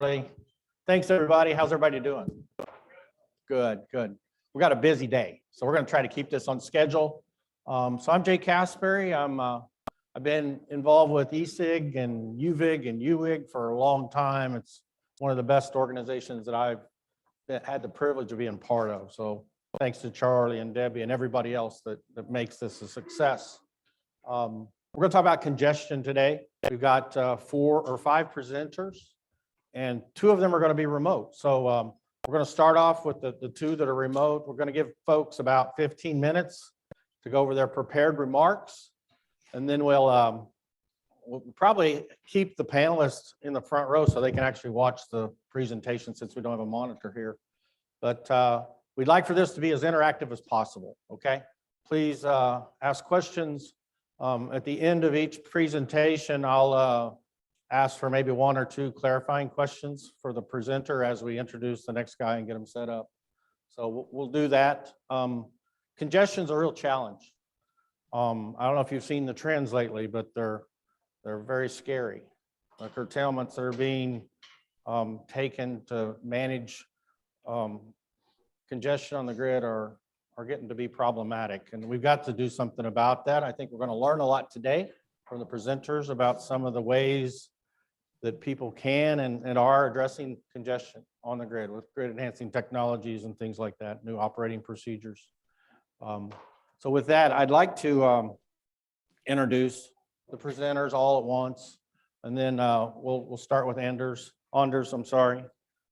Thanks, everybody. How's everybody doing? Good, good. We got a busy day, so we're going to try to keep this on schedule. So I'm Jay Caspary. I've been involved with ESIG and UVIG and UWIG for a long time. It's one of the best organizations that I've had the privilege of being part of. So thanks to Charlie and Debbie and everybody else that makes this a success. We're going to talk about congestion today. We've got 4 or 5 presenters, and 2 of them are going to be remote. So we're going to start off with the 2 that are remote. We're going to give folks about 15 minutes to go over their prepared remarks, and then we'll probably keep the panelists in the front row so they can actually watch the presentation since we don't have a monitor here. But we'd like for this to be as interactive as possible, okay? Please ask questions. At the end of each presentation, I'll ask for maybe 1 or 2 clarifying questions for the presenter as we introduce the next guy and get them set up. So we'll do that. Congestion is a real challenge. I don't know if you've seen the trends lately, but they're very scary. The curtailments that are being taken to manage congestion on the grid are getting to be problematic, and we've got to do something about that. I think we're going to learn a lot today from the presenters about some of the ways that people can and are addressing congestion on the grid with grid enhancing technologies and things like that, new operating procedures. So with that, I'd like to introduce the presenters all at once, and then we'll start with Anders, I'm sorry.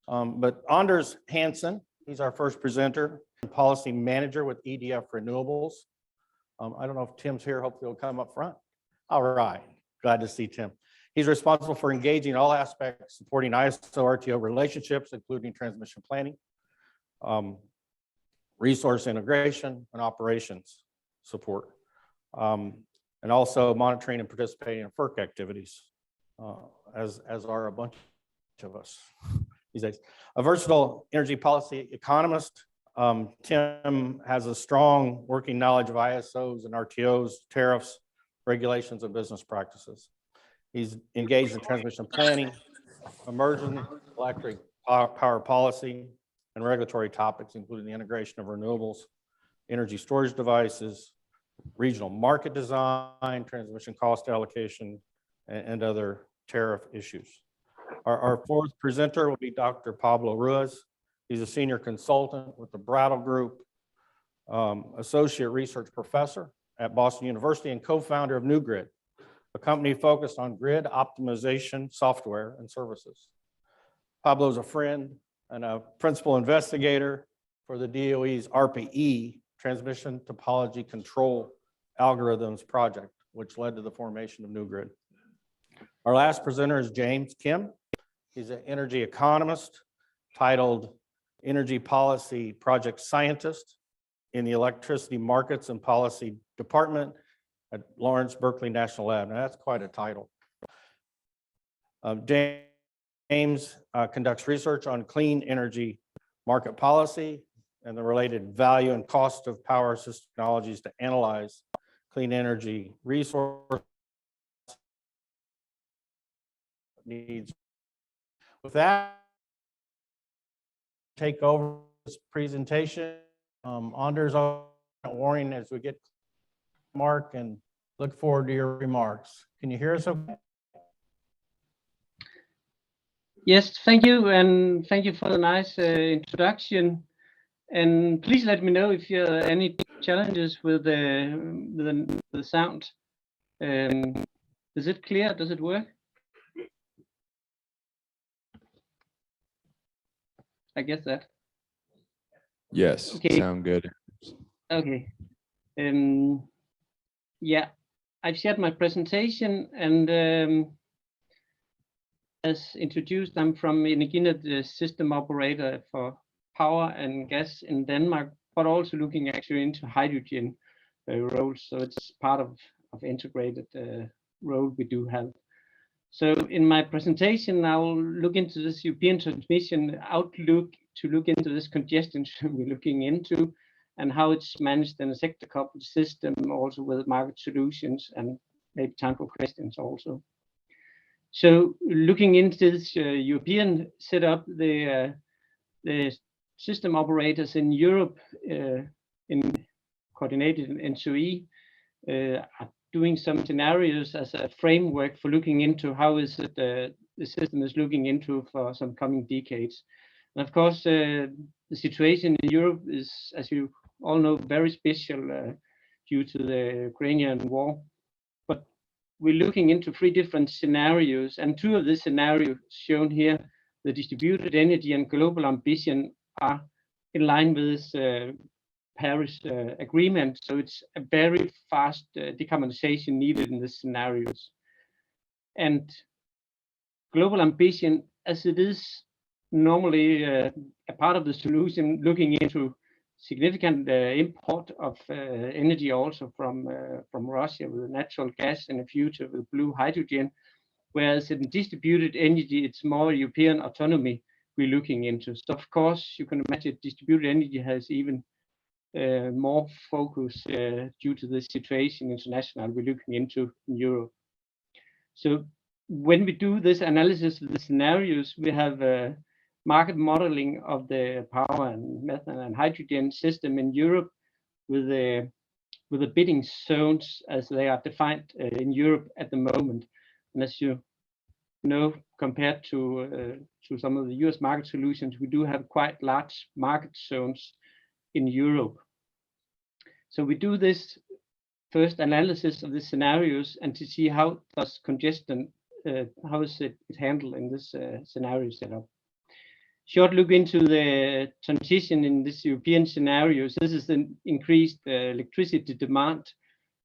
But Anders Hansen, he's our first presenter, policy manager with EDF Renewables. I don't know if Tim's here, hopefully he'll come up front. All right, glad to see Tim. He's responsible for engaging all aspects, supporting ISO RTO relationships, including transmission planning, resource integration, and operations support, and also monitoring and participating in FERC activities, as are a bunch of us these days. A versatile energy policy economist, Tim has a strong working knowledge of ISOs and RTOs, tariffs, regulations, and business practices. He's engaged in transmission planning, emerging electric power policy, and regulatory topics, including the integration of renewables, energy storage devices, regional market design, transmission cost allocation, and other tariff issues. Our 4th presenter will be Dr. Pablo Ruiz. He's a senior consultant with the Brattle Group, associate research professor at Boston University, and co-founder of NewGrid, a company focused on grid optimization software and services. Pablo's a friend and a principal investigator for the DOE's RPE, Transmission Topology Control Algorithms project, which led to the formation of NewGrid. Our last presenter is James Kim. He's an energy economist titled Energy Policy Project Scientist in the Electricity Markets and Policy Department at Lawrence Berkeley National Lab. Now that's quite a title. James conducts research on clean energy market policy and the related value and cost of power system technologies to analyze clean energy resource needs. With that, take over this presentation. Anders, warning as we get Mark, and look forward to your remarks. Can you hear us okay? Yes, thank you, and thank you for the nice introduction. And please let me know if you have any challenges with the sound. Is it clear? Does it work? I guess that. Yes, okay. Sound good. Okay. Yeah, I've shared my presentation, and as introduced, I'm from Energinet, the system operator for power and gas in Denmark, but also looking actually into hydrogen roles. So it's part of integrated role we do have. So in my presentation, I'll look into this European transmission outlook to look into this congestion we're looking into and how it's managed in a sector coupled system, also with market solutions, and maybe time for questions also. So looking into this European setup, the system operators in Europe, in coordinated NSOE, are doing some scenarios as a framework for looking into how is it the system is looking into for some coming decades. And of course, the situation in Europe is, as you all know, very special due to the Ukrainian war. But we're looking into 3 different scenarios, and 2 of the scenarios shown here, the distributed energy and global ambition, are in line with this Paris agreement. So it's a very fast decarbonization needed in the scenarios. And global ambition, as it is normally a part of the solution, looking into significant import of energy also from Russia with natural gas, in the future with blue hydrogen, whereas in distributed energy, it's more European autonomy we're looking into. So of course, you can imagine distributed energy has even more focus due to the situation international we're looking into in Europe. So when we do this analysis of the scenarios, we have market modeling of the power and methane and hydrogen system in Europe with the bidding zones as they are defined in Europe at the moment. And as you know, compared to some of the US market solutions, we do have quite large market zones in Europe. So we do this first analysis of the scenarios and to see how does congestion, how is it handled in this scenario setup. Short look into the transition in this European scenarios. This is the increased electricity demand,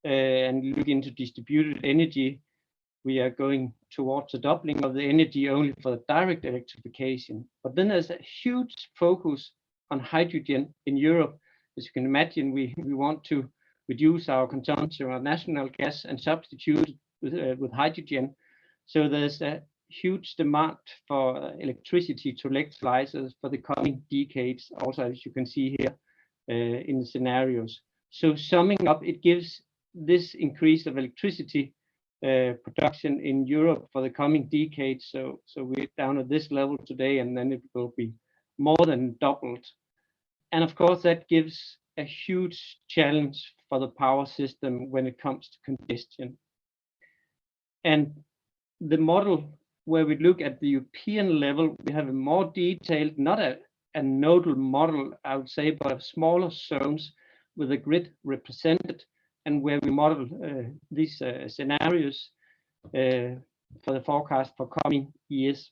and look into distributed energy. We are going towards a doubling of the energy only for the direct electrification. But then there's a huge focus on hydrogen in Europe. As you can imagine, we want to reduce our consumption of national gas and substitute with hydrogen. So there's a huge demand for electricity to electrolyzers for the coming decades, also as you can see here in the scenarios. So summing up, it gives this increase of electricity production in Europe for the coming decades. So we're down at this level today, and then it will be more than doubled. And of course, that gives a huge challenge for the power system when it comes to congestion. And the model where we look at the European level, we have a more detailed, not a nodal model, I would say, but of smaller zones with a grid represented, and where we model these scenarios for the forecast for coming years.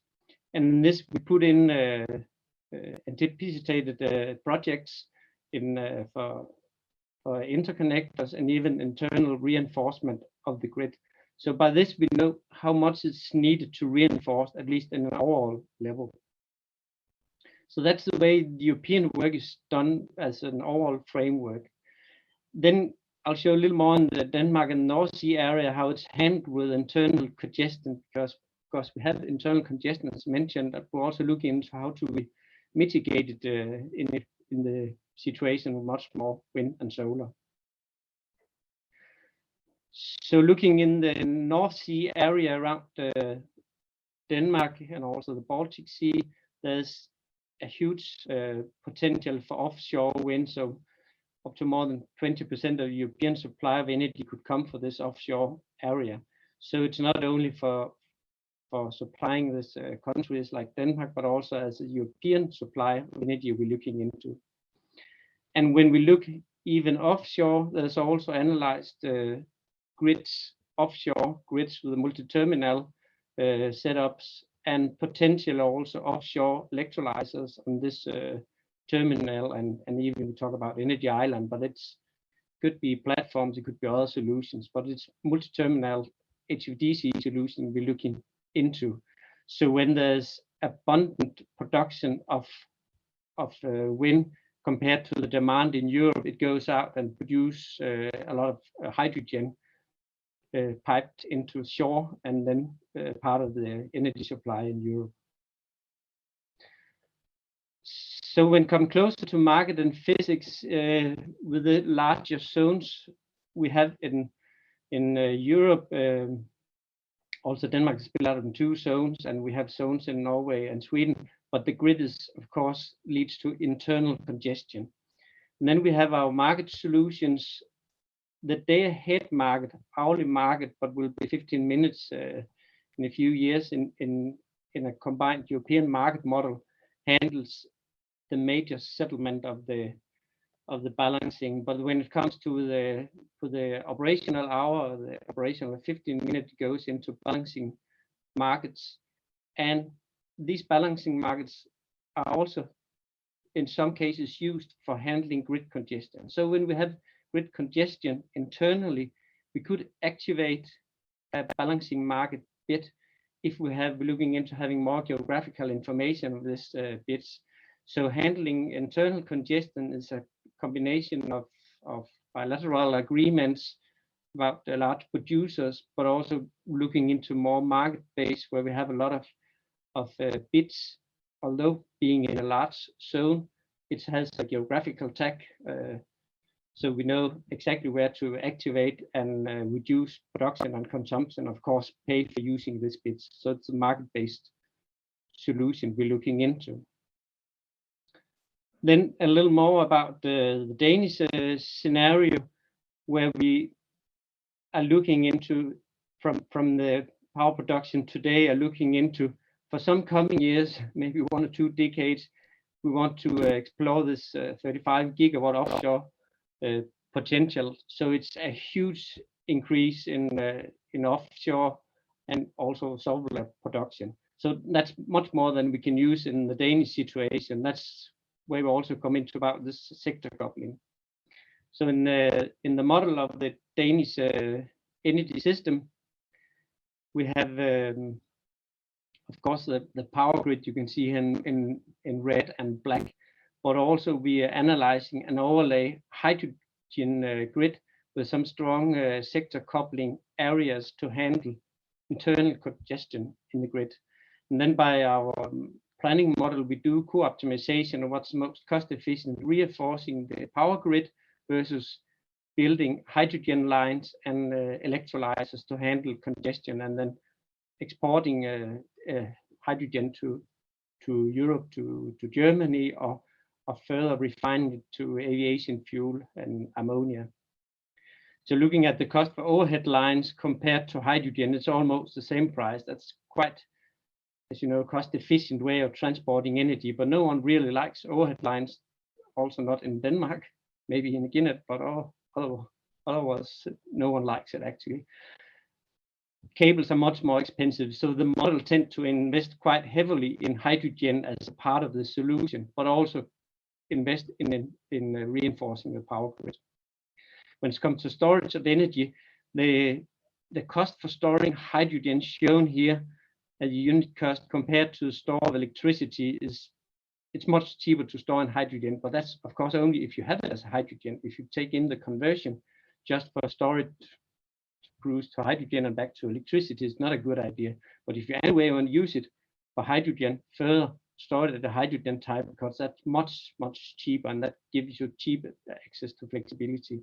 And in this, we put in anticipated projects in for interconnectors and even internal reinforcement of the grid. So by this, we know how much is needed to reinforce, at least in an overall level. So that's the way the European work is done as an overall framework. Then I'll show a little more on the Denmark and North Sea area, how it's handled with internal congestion, because we have internal congestion as mentioned, but we're also looking into how to mitigate it in the situation with much more wind and solar. So looking in the North Sea area around Denmark and also the Baltic Sea, there's a huge potential for offshore wind. So up to more than 20% of the European supply of energy could come from this offshore area. So it's not only for supplying this countries like Denmark, but also as a European supply of energy we're looking into. And when we look even offshore, there's also analyzed grids, offshore grids with multi-terminal setups, and potential also offshore electrolyzers on this terminal, and even we talk about energy island, but it's could be platforms, it could be other solutions, but it's multi-terminal HVDC solution we're looking into. So when there's abundant production of wind compared to the demand in Europe, it goes out and produce a lot of hydrogen piped into shore, and then part of the energy supply in Europe. So when come closer to market and physics, with the larger zones we have in Europe, Also, Denmark is split out in 2 zones, and we have zones in Norway and Sweden. But the grid is, of course, leads to internal congestion. And then we have our market solutions. The day-ahead market, hourly market, but will be 15 minutes in a few years in a combined European market model, handles the major settlement of the balancing. But when it comes to the operational hour, the operational 15 minutes goes into balancing markets, and these balancing markets are also in some cases used for handling grid congestion. So when we have grid congestion internally, we could activate a balancing market bit if we have looking into having more geographical information of this bits. So handling internal congestion is a combination of bilateral agreements about the large producers, but also looking into more market-based where we have a lot of bits. Although being in a large zone, it has a geographical tag, so we know exactly where to activate and reduce production and consumption, of course, pay for using these bits. So it's a market-based solution we're looking into. Then a little more about the Danish scenario, where we are looking into from the power production today, are looking into for some coming years, maybe 1 or 2 decades, we want to explore this 35 gigawatt offshore potential. So it's a huge increase in offshore and also solar production. So that's much more than we can use in the Danish situation. That's where we also come into about this sector coupling. So in the model of the Danish energy system, we have of course the power grid you can see in red and black, but also we are analyzing an overlay hydrogen grid with some strong sector coupling areas to handle internal congestion in the grid. And then by our planning model, we do co-optimization of what's most cost efficient, reinforcing the power grid versus building hydrogen lines and electrolyzers to handle congestion, and then exporting hydrogen to Europe, to Germany, or further refining it to aviation fuel and ammonia. So looking at the cost for overhead lines compared to hydrogen, it's almost the same price. That's quite, as you know, cost-efficient way of transporting energy, but no one really likes overhead lines, also not in Denmark, maybe in Energinet, but otherwise no one likes it actually. Cables are much more expensive, so the model tends to invest quite heavily in hydrogen as a part of the solution, but also invest in reinforcing the power grid. When it comes to storage of energy, the cost for storing hydrogen shown here as a unit cost compared to the store of electricity it's much cheaper to store in hydrogen, but that's of course only if you have it as hydrogen. If you take in the conversion just for storage cruise to hydrogen and back to electricity, is not a good idea. But if you anyway want to use it for hydrogen, further store it at the hydrogen type, because that's much cheaper, and that gives you cheap access to flexibility.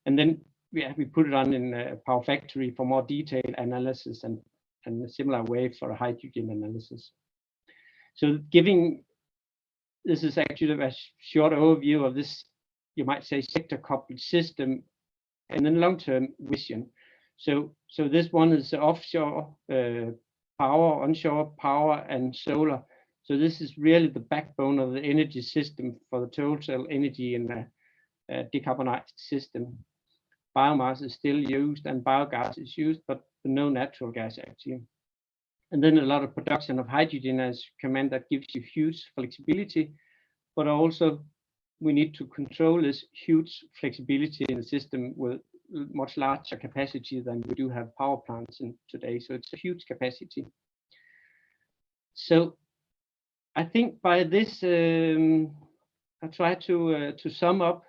And then we put it on in a Power Factory for more detailed analysis and a similar way for a hydrogen analysis. So this is actually a short overview of this, you might say, sector coupled system and then long-term vision. So this one is offshore power, onshore power, and solar. So this is really the backbone of the energy system for the total energy in a decarbonized system. Biomass is still used and biogas is used, but no natural gas actually. And then a lot of production of hydrogen as command that gives you huge flexibility, but also we need to control this huge flexibility in the system with much larger capacity than we do have power plants in today. So it's a huge capacity. So I think by this, I try to sum up.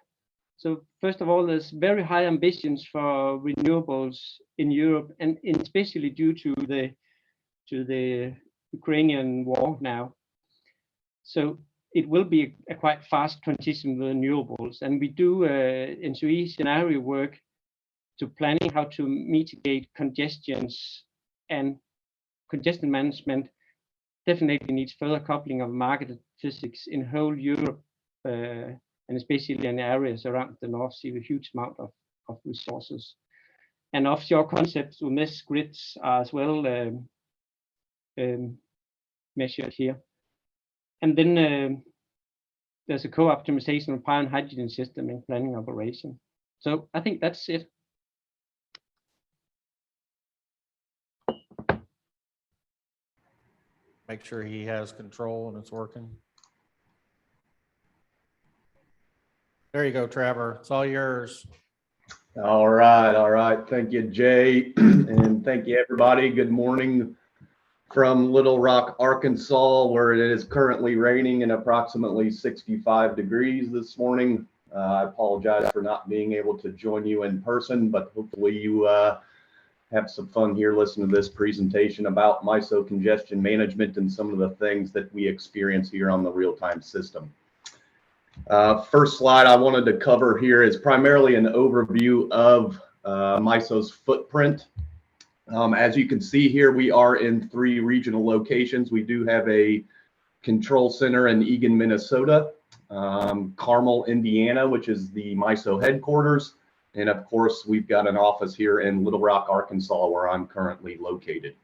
So first of all, there's very high ambitions for renewables in Europe, and especially due to the Ukrainian war now. So it will be a quite fast transition with renewables, and we do NSOE scenario work to planning how to mitigate congestions and congestion management definitely needs further coupling of market physics in whole Europe, and especially in areas around the North Sea with huge amount of resources. And offshore concepts with mesh grids are as well measured here. And then there's a co-optimization of power and hydrogen system in planning operation. So I think that's it. Make sure he has control and it's working. There you go, Trevor. It's all yours. All right. Thank you, Jay, and thank you, everybody. Good morning from Little Rock, Arkansas, where it is currently raining and approximately 65 degrees this morning. I apologize for not being able to join you in person, but hopefully you have some fun here listening to this presentation about MISO congestion management and some of the things that we experience here on the real-time system. First slide I wanted to cover here is primarily an overview of MISO's footprint. As you can see here, we are in 3 regional locations. We do have a control center in Eagan, Minnesota, Carmel, Indiana, which is the MISO headquarters. And of course, we've got an office here in Little Rock, Arkansas, where I'm currently located.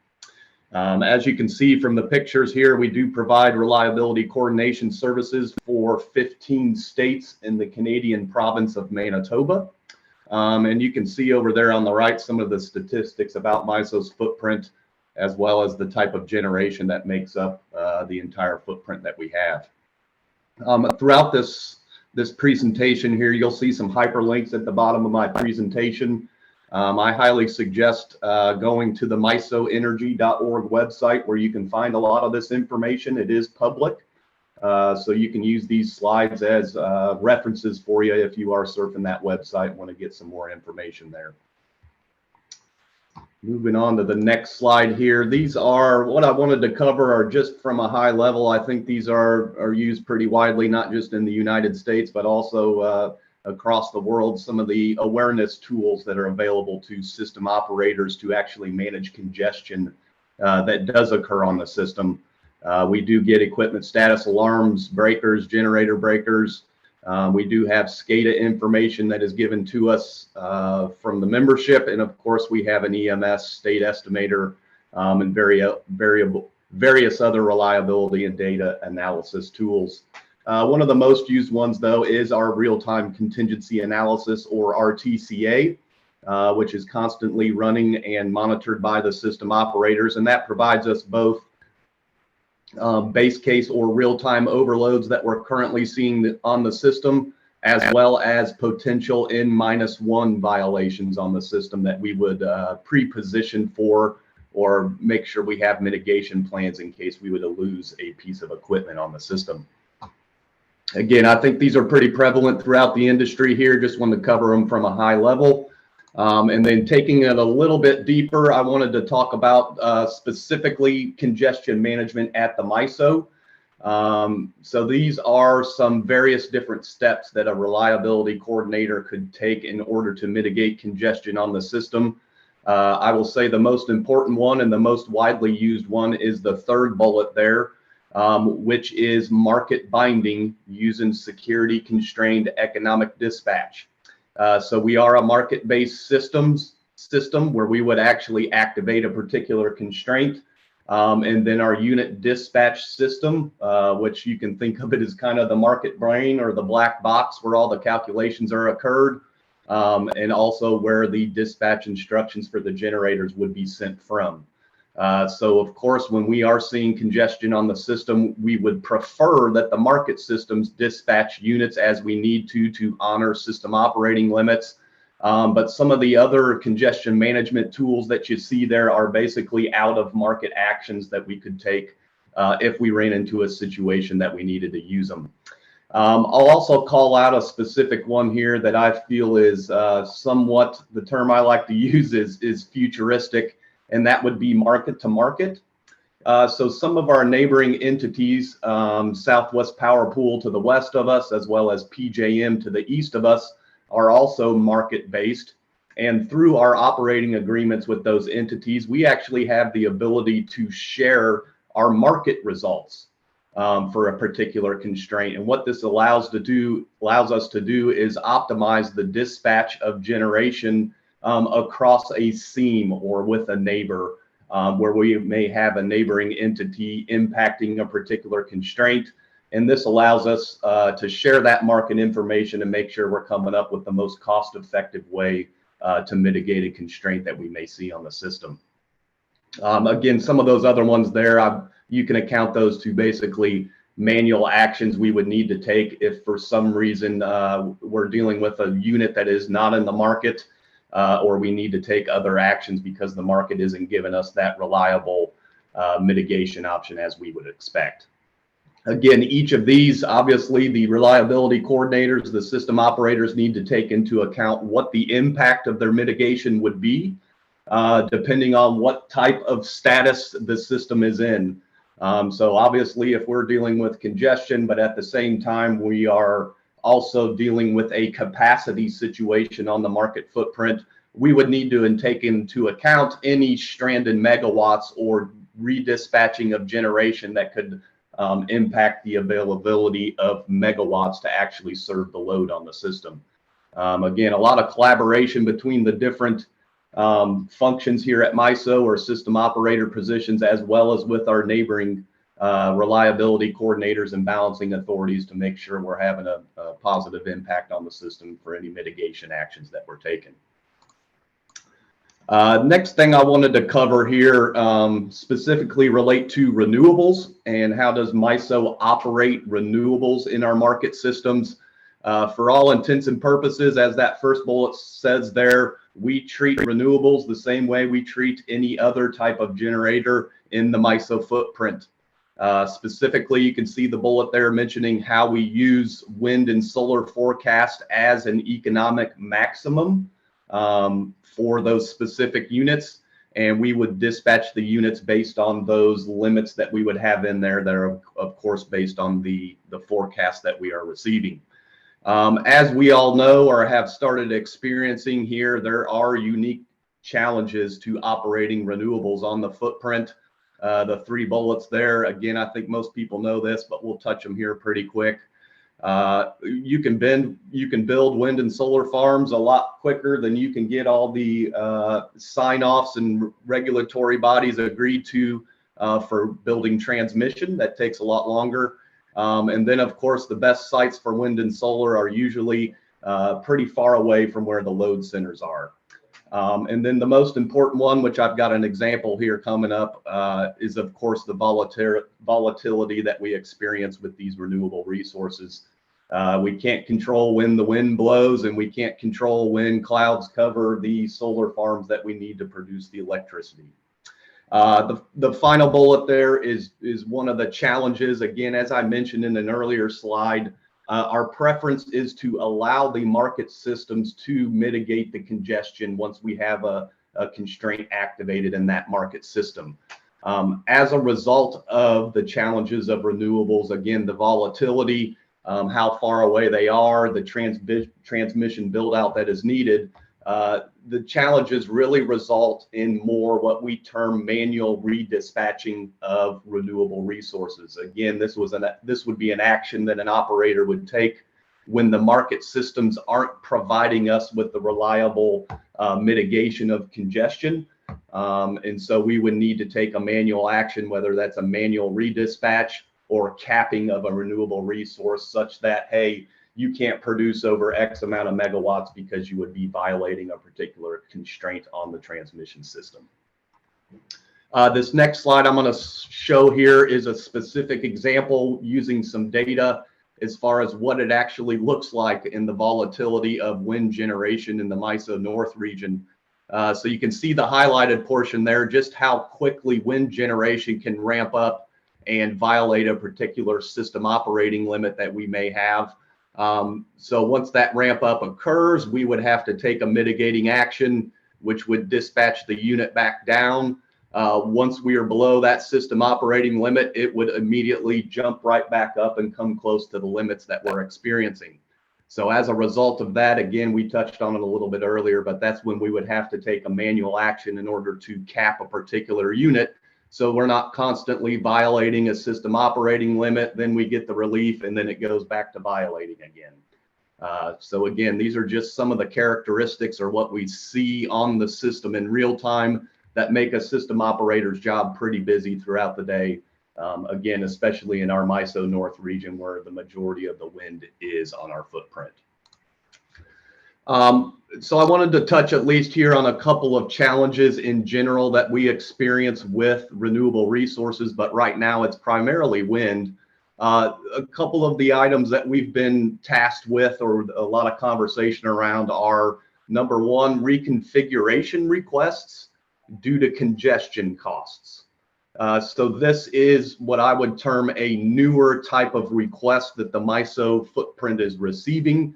As you can see from the pictures here, we do provide reliability coordination services for 15 states in the Canadian province of Manitoba. And you can see over there on the right some of the statistics about MISO's footprint, as well as the type of generation that makes up the entire footprint that we have. Throughout this presentation here, you'll see some hyperlinks at the bottom of my presentation. I highly suggest going to the misoenergy.org website, where you can find a lot of this information. It is public, so you can use these slides as references for you if you are surfing that website and want to get some more information there. Moving on to the next slide here. These are what I wanted to cover are just from a high level. I think these are used pretty widely, not just in the United States, but also across the world, some of the awareness tools that are available to system operators to actually manage congestion that does occur on the system. We do get equipment status alarms, breakers, generator breakers. We do have SCADA information that is given to us from the membership. And of course, we have an EMS state estimator and various other reliability and data analysis tools. One of the most used ones, though, is our real-time contingency analysis, or RTCA, which is constantly running and monitored by the system operators. And that provides us both base case or real-time overloads that we're currently seeing on the system, as well as potential N-1 violations on the system that we would pre-position for, or make sure we have mitigation plans in case we would lose a piece of equipment on the system. Again, I think these are pretty prevalent throughout the industry here. Just wanted to cover them from a high level. And then taking it a little bit deeper, I wanted to talk about specifically congestion management at the MISO. So these are some various different steps that a reliability coordinator could take in order to mitigate congestion on the system. I will say the most important one and the most widely used one is the third bullet there, which is market binding using security constrained economic dispatch. So we are a market-based system where we would actually activate a particular constraint. And then our unit dispatch system, which you can think of it as kind of the market brain or the black box where all the calculations are occurred, and also where the dispatch instructions for the generators would be sent from. So of course, when we are seeing congestion on the system, we would prefer that the market systems dispatch units as we need to honor system operating limits. But some of the other congestion management tools that you see there are basically out of market actions that we could take if we ran into a situation that we needed to use them. I'll also call out a specific one here that I feel is somewhat, the term I like to use is futuristic, and that would be market to market. So some of our neighboring entities, Southwest Power Pool to the west of us, as well as PJM to the east of us, are also market based. And through our operating agreements with those entities, we actually have the ability to share our market results for a particular constraint. And what this allows us to do is optimize the dispatch of generation across a seam or with a neighbor, where we may have a neighboring entity impacting a particular constraint. And this allows us to share that market information and make sure we're coming up with the most cost-effective way to mitigate a constraint that we may see on the system. Again, some of those other ones there, you can account those to basically manual actions we would need to take if for some reason we're dealing with a unit that is not in the market, or we need to take other actions because the market isn't giving us that reliable mitigation option as we would expect. Again, each of these, obviously, the reliability coordinators, the system operators need to take into account what the impact of their mitigation would be, depending on what type of status the system is in. So obviously, if we're dealing with congestion, but at the same time, we are also dealing with a capacity situation on the market footprint, we would need to take into account any stranded megawatts or redispatching of generation that could impact the availability of megawatts to actually serve the load on the system. Again, a lot of collaboration between the different functions here at MISO or system operator positions, as well as with our neighboring reliability coordinators and balancing authorities to make sure we're having a positive impact on the system for any mitigation actions that we're taking. Next thing I wanted to cover here specifically relate to renewables and how does MISO operate renewables in our market systems. For all intents and purposes, as that first bullet says there, we treat renewables the same way we treat any other type of generator in the MISO footprint. Specifically, you can see the bullet there mentioning how we use wind and solar forecast as an economic maximum for those specific units, and we would dispatch the units based on those limits that we would have in there that are of course based on the forecast that we are receiving. As we all know or have started experiencing here, there are unique challenges to operating renewables on the footprint. The three bullets there, again, I think most people know this, but we'll touch them here pretty quick. You can build wind and solar farms a lot quicker than you can get all the sign-offs and regulatory bodies agreed to for building transmission. That takes a lot longer. And then, of course, the best sites for wind and solar are usually pretty far away from where the load centers are. And then the most important one, which I've got an example here coming up, is of course the volatility that we experience with these renewable resources. We can't control when the wind blows, and we can't control when clouds cover the solar farms that we need to produce the electricity. The final bullet there is one of the challenges. Again, as I mentioned in an earlier slide, our preference is to allow the market systems to mitigate the congestion once we have a constraint activated in that market system. As a result of the challenges of renewables, again, the volatility, how far away they are, the transmission build out that is needed, the challenges really result in more what we term manual redispatching of renewable resources. Again, this would be an action that an operator would take when the market systems aren't providing us with the reliable mitigation of congestion. And so we would need to take a manual action, whether that's a manual redispatch or capping of a renewable resource such that, hey, you can't produce over X amount of megawatts because you would be violating a particular constraint on the transmission system. This next slide I'm going to show here is a specific example using some data as far as what it actually looks like in the volatility of wind generation in the MISO North region. So you can see the highlighted portion there, just how quickly wind generation can ramp up and violate a particular system operating limit that we may have. So once that ramp up occurs, we would have to take a mitigating action, which would dispatch the unit back down. Once we are below that system operating limit, it would immediately jump right back up and come close to the limits that we're experiencing. So as a result of that, again, we touched on it a little bit earlier, but that's when we would have to take a manual action in order to cap a particular unit. So we're not constantly violating a system operating limit, then we get the relief, and then it goes back to violating again. So again, these are just some of the characteristics or what we see on the system in real time that make a system operator's job pretty busy throughout the day. Again, especially in our MISO North region where the majority of the wind is on our footprint. So I wanted to touch at least here on a couple of challenges in general that we experience with renewable resources, but right now it's primarily wind. A couple of the items that we've been tasked with or a lot of conversation around are, number one, reconfiguration requests due to congestion costs. So this is what I would term a newer type of request that the MISO footprint is receiving.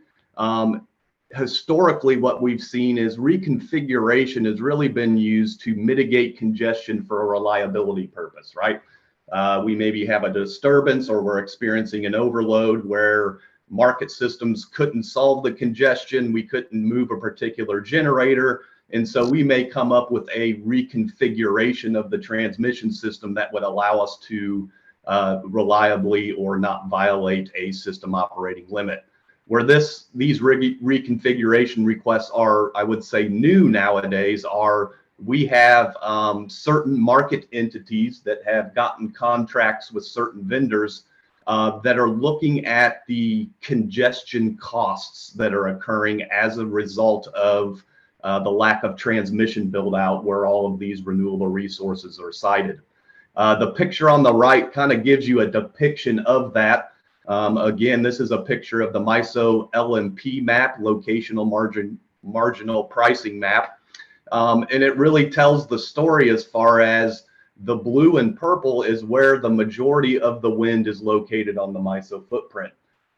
Historically, what we've seen is reconfiguration has really been used to mitigate congestion for a reliability purpose, right? We maybe have a disturbance or we're experiencing an overload where market systems couldn't solve the congestion, we couldn't move a particular generator, and so we may come up with a reconfiguration of the transmission system that would allow us to reliably or not violate a system operating limit. Where these reconfiguration requests are, I would say, new nowadays are we have certain market entities that have gotten contracts with certain vendors that are looking at the congestion costs that are occurring as a result of the lack of transmission build out where all of these renewable resources are sited. The picture on the right kind of gives you a depiction of that. Again, this is a picture of the MISO LMP map, locational marginal pricing map. And it really tells the story as far as the blue and purple is where the majority of the wind is located on the MISO footprint.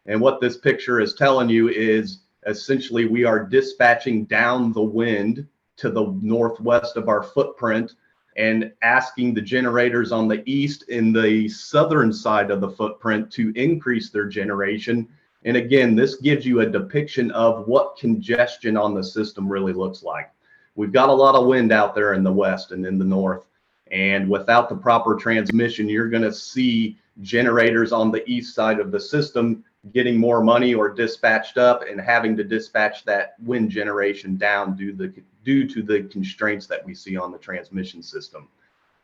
And what this picture is telling you is essentially we are dispatching down the wind to the northwest of our footprint and asking the generators on the east in the southern side of the footprint to increase their generation. And again, this gives you a depiction of what congestion on the system really looks like. We've got a lot of wind out there in the west and in the north, and without the proper transmission, you're going to see generators on the east side of the system getting more money or dispatched up and having to dispatch that wind generation down due to the constraints that we see on the transmission system.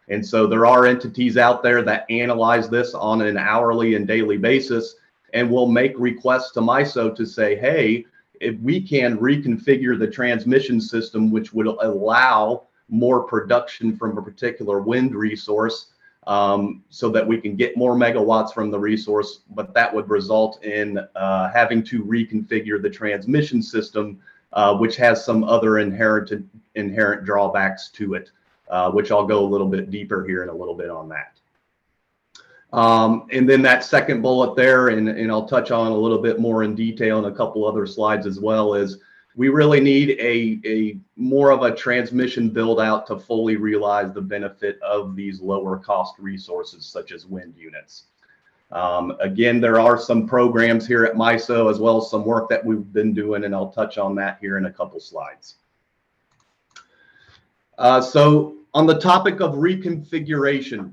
And so there are entities out there that analyze this on an hourly and daily basis and will make requests to MISO to say, hey, if we can reconfigure the transmission system, which would allow more production from a particular wind resource, so that we can get more megawatts from the resource, but that would result in having to reconfigure the transmission system, which has some other inherent drawbacks to it, which I'll go a little bit deeper here in a little bit on that. And then that second bullet there, and I'll touch on a little bit more in detail in a couple other slides as well, is we really need a more of a transmission build out to fully realize the benefit of these lower cost resources such as wind units. Again, there are some programs here at MISO as well as some work that we've been doing, and I'll touch on that here in a couple slides. So on the topic of reconfiguration,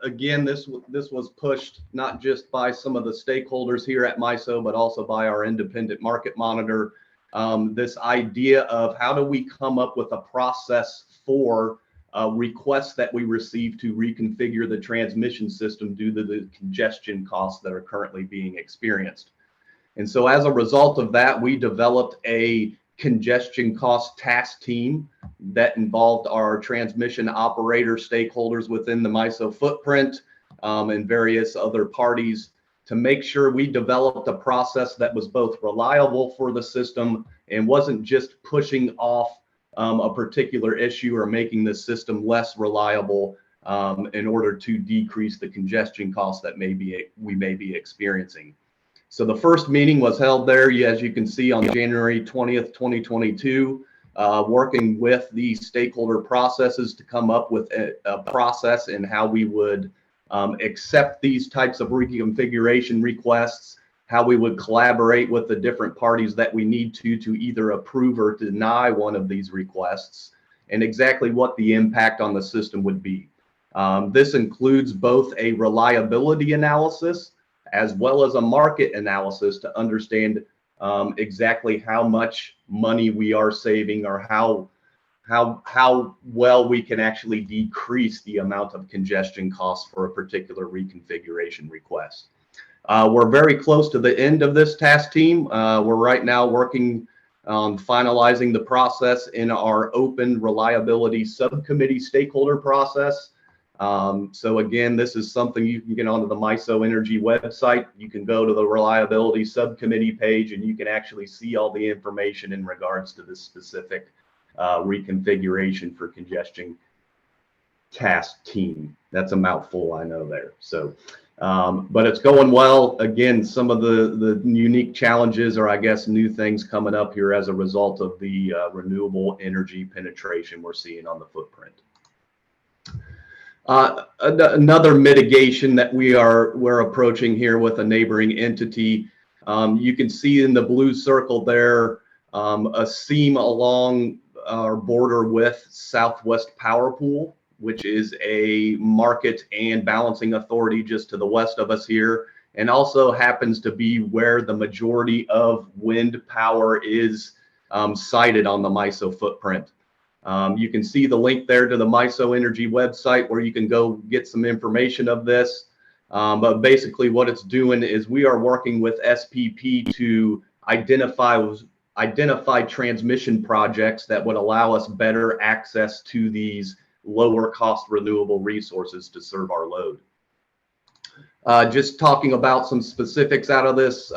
again, this was pushed not just by some of the stakeholders here at MISO, but also by our independent market monitor. This idea of how do we come up with a process for requests that we receive to reconfigure the transmission system due to the congestion costs that are currently being experienced. And so as a result of that, we developed a congestion cost task team that involved our transmission operator stakeholders within the MISO footprint and various other parties to make sure we developed a process that was both reliable for the system and wasn't just pushing off a particular issue or making the system less reliable in order to decrease the congestion costs that we may be experiencing. So the first meeting was held there, as you can see, on January 20th, 2022, working with the stakeholder processes to come up with a process and how we would accept these types of reconfiguration requests, how we would collaborate with the different parties that we need to either approve or deny one of these requests, and exactly what the impact on the system would be. This includes both a reliability analysis as well as a market analysis to understand exactly how much money we are saving, or how well we can actually decrease the amount of congestion costs for a particular reconfiguration request. We're very close to the end of this task team. We're right now working on finalizing the process in our open reliability subcommittee stakeholder process. So again, this is something you can get onto the MISO Energy website. You can go to the reliability subcommittee page and you can actually see all the information in regards to this specific reconfiguration for congestion task team. That's a mouthful, I know there. So, but it's going well. Again, some of the unique challenges, or I guess new things coming up here as a result of the renewable energy penetration we're seeing on the footprint. Another mitigation that we're approaching here with a neighboring entity. You can see in the blue circle there a seam along our border with Southwest Power Pool, which is a market and balancing authority just to the west of us here, and also happens to be where the majority of wind power is sited on the MISO footprint. You can see the link there to the MISO Energy website where you can go get some information of this. But basically what it's doing is we are working with SPP to identify transmission projects that would allow us better access to these lower cost renewable resources to serve our load. Just talking about some specifics out of this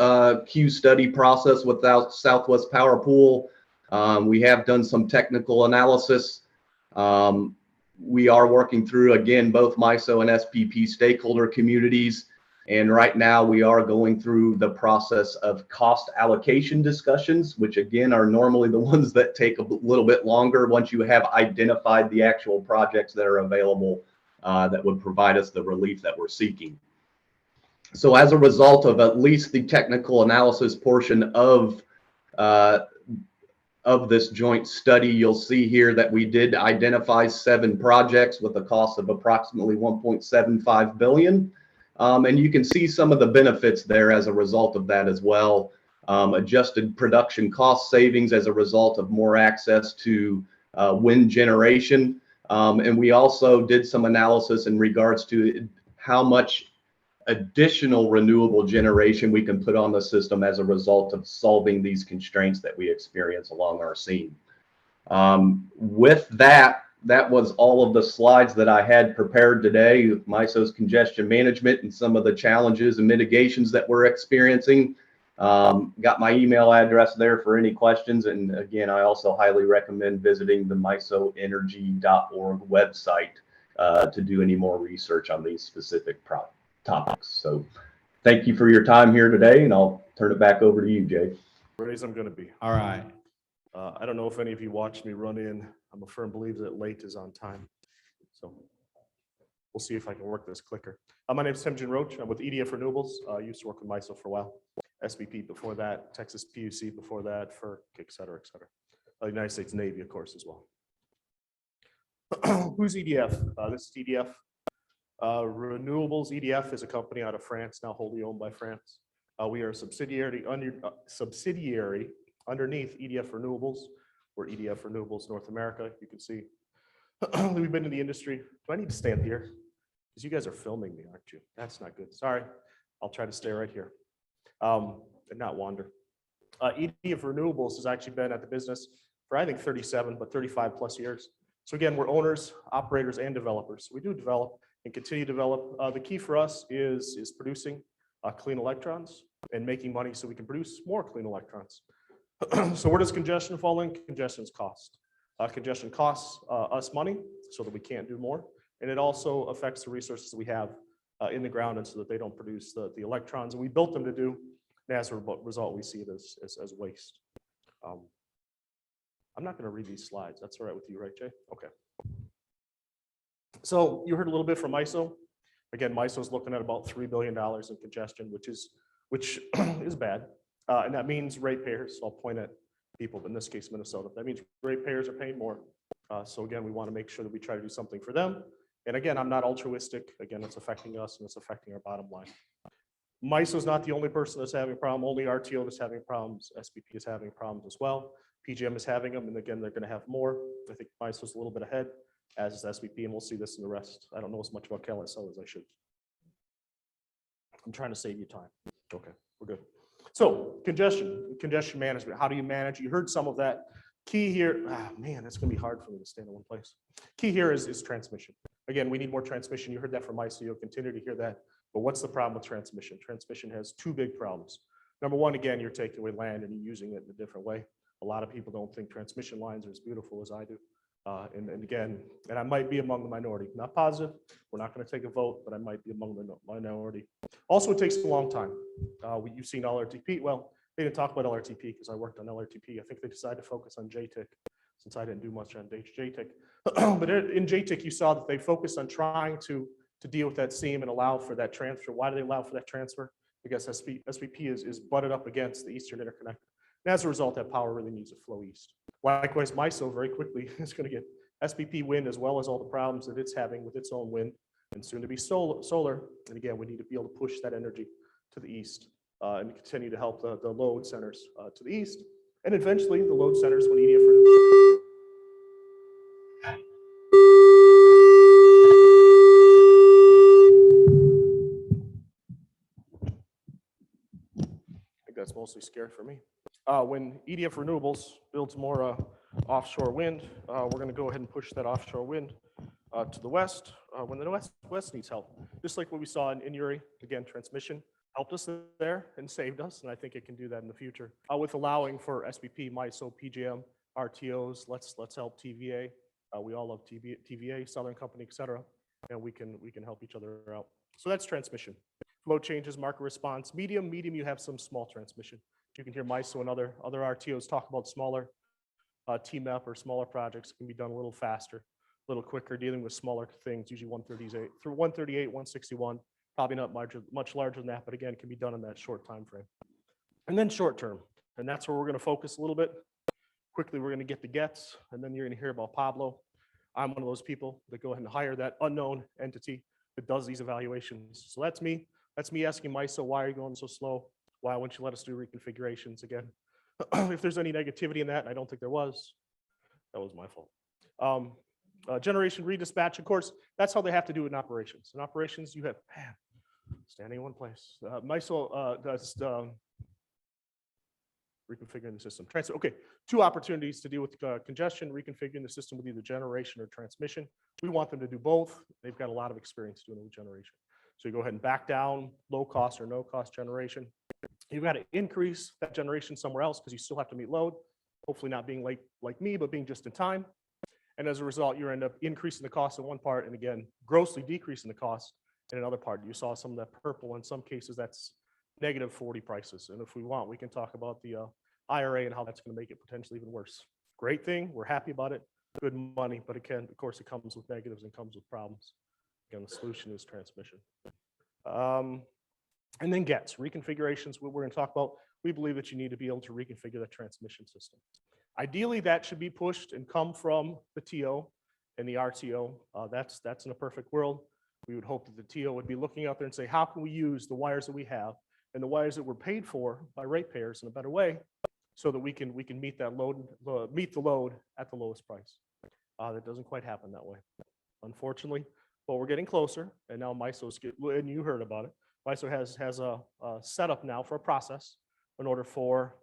Q study process without Southwest Power Pool. We have done some technical analysis. We are working through, again, both MISO and SPP stakeholder communities. And right now we are going through the process of cost allocation discussions, which again are normally the ones that take a little bit longer once you have identified the actual projects that are available that would provide us the relief that we're seeking. So as a result of at least the technical analysis portion of this joint study, you'll see here that we did identify 7 projects with a cost of approximately $1.75 billion. And you can see some of the benefits there as a result of that as well. Adjusted production cost savings as a result of more access to wind generation. And we also did some analysis in regards to how much additional renewable generation we can put on the system as a result of solving these constraints that we experience along our seam. With that was all of the slides that I had prepared today with MISO's congestion management and some of the challenges and mitigations that we're experiencing. Got my email address there for any questions. And again, I also highly recommend visiting the misoenergy.org website to do any more research on these specific topics. So thank you for your time here today, and I'll turn it back over to you, Jay. Raise, I'm going to be. All right. I don't know if any of you watched me run in. I'm a firm believer that late is on time. So we'll see if I can work this clicker. My name is Temujin Roach. I'm with EDF Renewables. I used to work with MISO for a while. SPP before that, Texas PUC before that, FERC, et cetera, et cetera. United States Navy, of course, as well. Who's EDF? This is EDF. Renewables. EDF is a company out of France, now wholly owned by France. We are a subsidiary underneath EDF Renewables. We're EDF Renewables North America. You can see we've been in the industry. Do I need to stand here? Because you guys are filming me, aren't you? That's not good. Sorry. I'll try to stay right here and not wander. EDF Renewables has actually been at the business for, I think, 37, but 35 plus years. So again, we're owners, operators, and developers. We do develop and continue to develop. The key for us is producing clean electrons and making money so we can produce more clean electrons. So where does congestion fall in? Congestion's cost. Congestion costs us money so that we can't do more. And it also affects the resources that we have in the ground, and so that they don't produce the electrons that we built them to do. And as a result, we see it as waste. I'm not going to read these slides. That's all right with you, right, Jay? Okay. So you heard a little bit from MISO. Again, MISO is looking at about $3 billion in congestion, which is which is bad. And that means ratepayers, I'll point at people, but in this case, Minnesota, that means ratepayers are paying more. So again, we want to make sure that we try to do something for them. And again, I'm not altruistic. Again, it's affecting us and it's affecting our bottom line. MISO is not the only person that's having a problem. Only RTO is having problems. SPP is having problems as well. PJM is having them. And again, they're going to have more. I think MISO is a little bit ahead, as is SPP, and we'll see this in the rest. I don't know as much about KLSL as I should. I'm trying to save you time. Okay, we're good. So congestion management. How do you manage? You heard some of that. Key here, man, that's going to be hard for me to stay in one place. Key here is transmission. Again, we need more transmission. You heard that from MISO. You'll continue to hear that. But what's the problem with transmission? Transmission has two big problems. Number one, again, you're taking away land and you're using it in a different way. A lot of people don't think transmission lines are as beautiful as I do. And again, and I might be among the minority. Not positive. We're not going to take a vote, but I might be among the minority. Also, it takes a long time. You've seen LRTP. Well, they didn't talk about LRTP because I worked on LRTP. I think they decided to focus on JTIC since I didn't do much on JTIC. But in JTIC, you saw that they focused on trying to deal with that seam and allow for that transfer. Why do they allow for that transfer? Because SPP is butted up against the Eastern Interconnect. And as a result, that power really needs to flow east. Likewise, MISO very quickly is going to get SPP wind as well as all the problems that it's having with its own wind and soon to be solar. And again, we need to be able to push that energy to the east and continue to help the load centers to the east. And eventually the load centers when EDF renewables. That's mostly scary for me. When EDF Renewables builds more offshore wind, we're going to go ahead and push that offshore wind to the west when the west needs help. Just like what we saw in Uri, again, transmission helped us there and saved us, and I think it can do that in the future. With allowing for SPP, MISO, PJM, RTOs, let's help TVA. We all love TVA, Southern Company, et cetera, and we can help each other out. So that's transmission. Flow changes, market response. Medium, you have some small transmission. You can hear MISO and other RTOs talk about smaller TMEP or smaller projects can be done a little faster, a little quicker, dealing with smaller things, usually 138 through 138, 161, probably not much larger than that, but again, can be done in that short time frame. And then short term, and that's where we're going to focus a little bit. Quickly, we're going to get the gets, and then you're going to hear about Pablo. I'm one of those people that go ahead and hire that unknown entity that does these evaluations. So that's me. That's me asking MISO, why are you going so slow? Why won't you let us do reconfigurations again? If there's any negativity in that, and I don't think there was, that was my fault. Generation redispatch, of course, that's how they have to do it in operations. In operations, you have, man, standing in one place. MISO does reconfiguring the system. Okay, two opportunities to deal with congestion, reconfiguring the system with either generation or transmission. We want them to do both. They've got a lot of experience doing it with generation. So you go ahead and back down low cost or no cost generation. You've got to increase that generation somewhere else because you still have to meet load, hopefully not being late like me, but being just in time. And as a result, you end up increasing the cost in one part and again, grossly decreasing the cost in another part. You saw some of that purple. In some cases, that's -40 prices. And if we want, we can talk about the IRA and how that's going to make it potentially even worse. Great thing. We're happy about it. Good money. But again, of course, it comes with negatives and comes with problems. Again, the solution is transmission. And then gets reconfigurations. What we're going to talk about. We believe that you need to be able to reconfigure that transmission system. Ideally, that should be pushed and come from the TO and the RTO. That's in a perfect world. We would hope that the TO would be looking out there and say, how can we use the wires that we have and the wires that were paid for by ratepayers in a better way, so that we can meet that load, meet the load at the lowest price. That doesn't quite happen that way, unfortunately. But we're getting closer, and now MISO's and you heard about it. MISO has a setup now for a process in order for,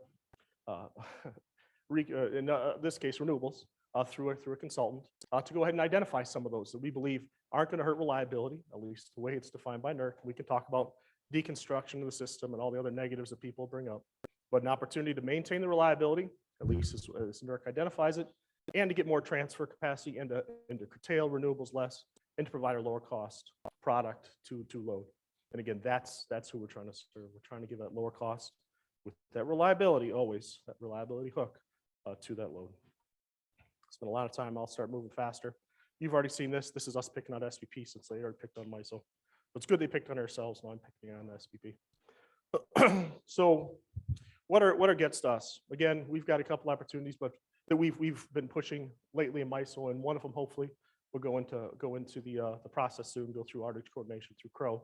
in this case, renewables, through a consultant, to go ahead and identify some of those that we believe aren't going to hurt reliability, at least the way it's defined by NERC. We can talk about deconstruction of the system and all the other negatives that people bring up, but an opportunity to maintain the reliability, at least as NERC identifies it, and to get more transfer capacity and to curtail renewables less, and to provide a lower cost product to load. And again, that's who we're trying to serve. We're trying to give that lower cost with that reliability, always that reliability hook to that load. Spend a lot of time. I'll start moving faster. You've already seen this. This is us picking on SPP since they already picked on MISO. It's good they picked on ourselves. Now I'm picking on SPP. So what are against us? Again, we've got a couple opportunities, but that we've been pushing lately in MISO, and one of them hopefully will go into the process soon, go through outage coordination through CRO.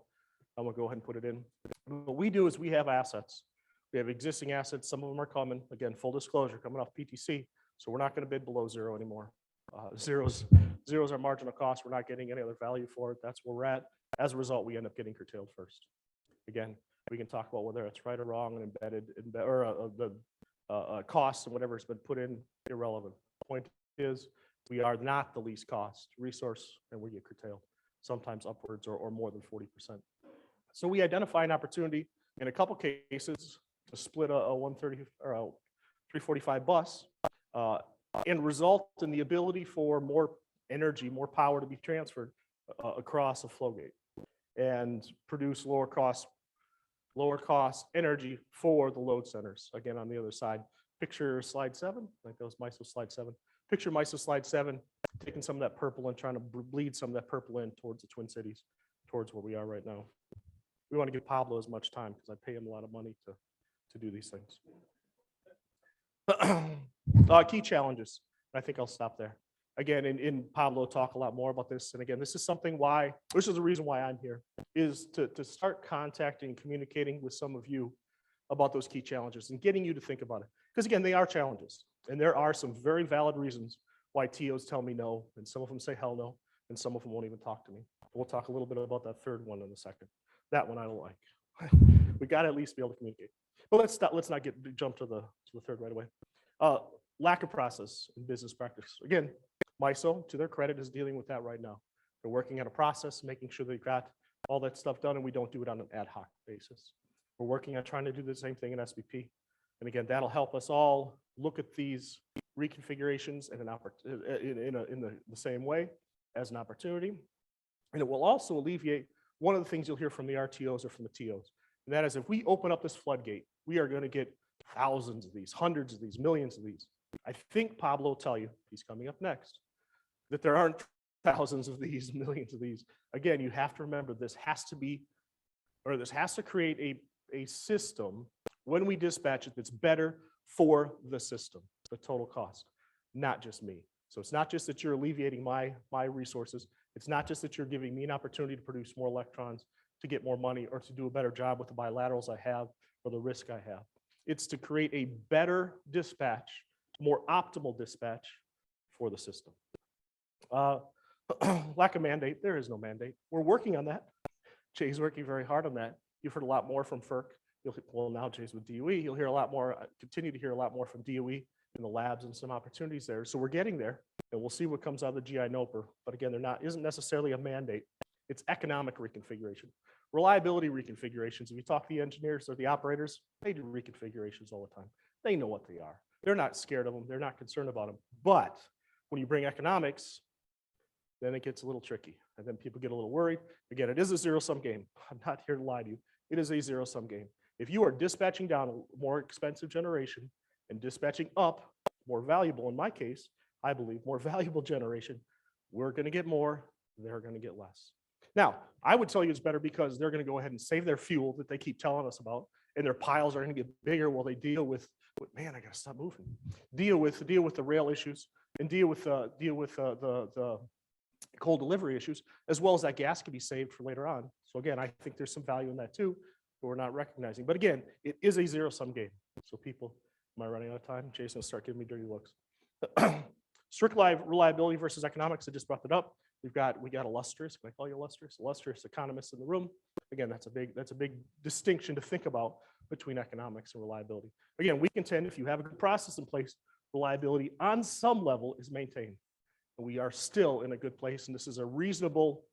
I'm gonna go ahead and put it in. What we do is we have assets. We have existing assets. Some of them are coming. Again, full disclosure, coming off PTC. So we're not going to bid below zero anymore. Zero's our marginal cost. We're not getting any other value for it. That's where we're at. As a result, we end up getting curtailed first. Again, we can talk about whether it's right or wrong and embedded or the costs and whatever has been put in, irrelevant. The point is, we are not the least cost resource, and we get curtailed, sometimes upwards or more than 40%. So we identify an opportunity in a couple cases to split a 130 or a 345 bus and result in the ability for more energy, more power to be transferred across a flow gate and produce lower cost energy for the load centers. Again, on the other side, picture slide 7, like that was MISO slide 7. Picture MISO slide 7, taking some of that purple and trying to bleed some of that purple in towards the Twin Cities, towards where we are right now. We want to give Pablo as much time because I pay him a lot of money to do these things. Key challenges. I think I'll stop there. Again, in Pablo talk a lot more about this. And again, this is the reason why I'm here, is to start contacting and communicating with some of you about those key challenges and getting you to think about it. Because again, they are challenges. And there are some very valid reasons why TOs tell me no, and some of them say hell no, and some of them won't even talk to me. We'll talk a little bit about that third one in a second. That one I don't like. We got to at least be able to communicate. But let's not jump to the third right away. Lack of process in business practice. Again, MISO, to their credit, is dealing with that right now. They're working on a process, making sure they've got all that stuff done, and we don't do it on an ad hoc basis. We're working on trying to do the same thing in SBP. And again, that'll help us all look at these reconfigurations in the same way as an opportunity. And it will also alleviate one of the things you'll hear from the RTOs or from the TOs. And that is, if we open up this floodgate, we are going to get thousands of these, hundreds of these, millions of these. I think Pablo will tell you, he's coming up next, that there aren't thousands of these, millions of these. Again, you have to remember this has to create a system when we dispatch it that's better for the system, the total cost, not just me. So it's not just that you're alleviating my resources. It's not just that you're giving me an opportunity to produce more electrons, to get more money, or to do a better job with the bilaterals I have or the risk I have. It's to create a better dispatch, more optimal dispatch for the system. Lack of mandate, there is no mandate. We're working on that. Jay's working very hard on that. You've heard a lot more from FERC. Well, now Jay's with DOE. You'll hear a lot more, continue to hear a lot more from DOE in the labs and some opportunities there. So we're getting there, and we'll see what comes out of the GI NOPR. But again, isn't necessarily a mandate. It's economic reconfiguration. Reliability reconfigurations. If you talk to the engineers or the operators, they do reconfigurations all the time. They know what they are. They're not scared of them. They're not concerned about them. But when you bring economics, then it gets a little tricky. And then people get a little worried. Again, it is a zero-sum game. I'm not here to lie to you. It is a zero-sum game. If you are dispatching down a more expensive generation and dispatching up more valuable, in my case, I believe, more valuable generation, we're going to get more, they're going to get less. Now, I would tell you it's better because they're going to go ahead and save their fuel that they keep telling us about, and their piles are going to get bigger while they deal with man, I got to stop moving. Deal with the rail issues and deal with the coal delivery issues, as well as that gas can be saved for later on. So again, I think there's some value in that too, but we're not recognizing. But again, it is a zero-sum game. So people, am I running out of time? Jason will start giving me dirty looks. Strict reliability versus economics. I just brought that up. We got illustrious. Can I call you illustrious? Illustrious economists in the room. Again, that's a big distinction to think about between economics and reliability. Again, we contend if you have a good process in place, reliability on some level is maintained. And we are still in a good place, and this is a reasonable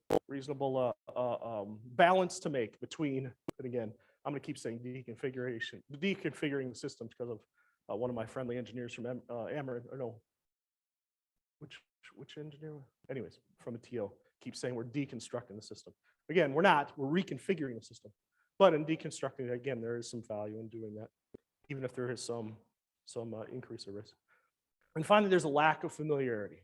balance to make between. And again, I'm going to keep saying deconfiguring the systems because of one of my friendly engineers from Ameren, or no, which engineer? Anyways, from a TO, keep saying we're deconstructing the system. Again, we're not. We're reconfiguring the system. But in deconstructing it, again, there is some value in doing that, even if there is some increase of risk. And finally, there's a lack of familiarity.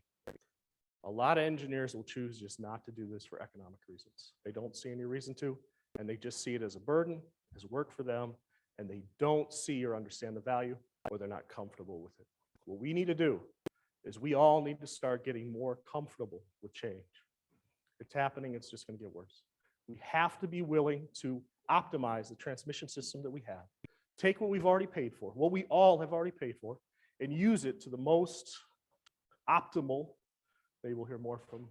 A lot of engineers will choose just not to do this for economic reasons. They don't see any reason to, and they just see it as a burden. has worked for them and they don't see or understand the value, or they're not comfortable with it. What we need to do is we all need to start getting more comfortable with change. It's happening, it's just going to get worse. We have to be willing to optimize the transmission system that we have. Take what we've already paid for, what we all have already paid for, and use it to the most optimal. Maybe we'll hear more from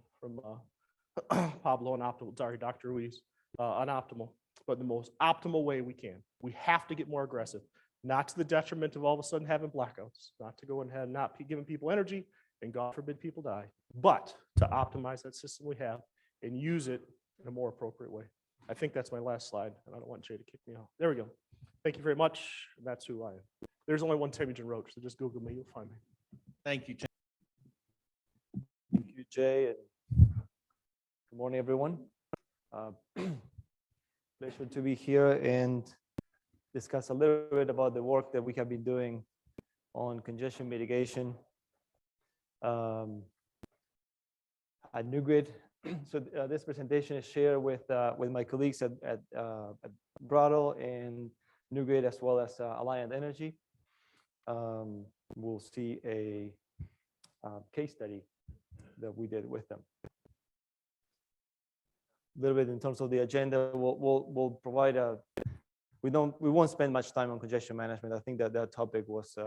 Pablo on optimal, sorry, Dr. Ruiz, on optimal, but the most optimal way we can. We have to get more aggressive, not to the detriment of all of a sudden having blackouts, not to go ahead and not giving people energy, and God forbid people die, but to optimize that system we have and use it in a more appropriate way. I think that's my last slide, and I don't want Jay to kick me out. There we go. Thank you very much. That's who I am. There's only one Temujin Roach, so just Google me, you'll find me. Thank you, Tim. Thank you, Jay, and good morning, everyone. Pleasure to be here and discuss a little bit about the work that we have been doing on congestion mitigation at NewGrid. So this presentation is shared with my colleagues at Brattle and NewGrid, as well as Alliant Energy. We'll see a case study that we did with them. A little bit in terms of the agenda, we'll provide we won't spend much time on congestion management. I think that topic was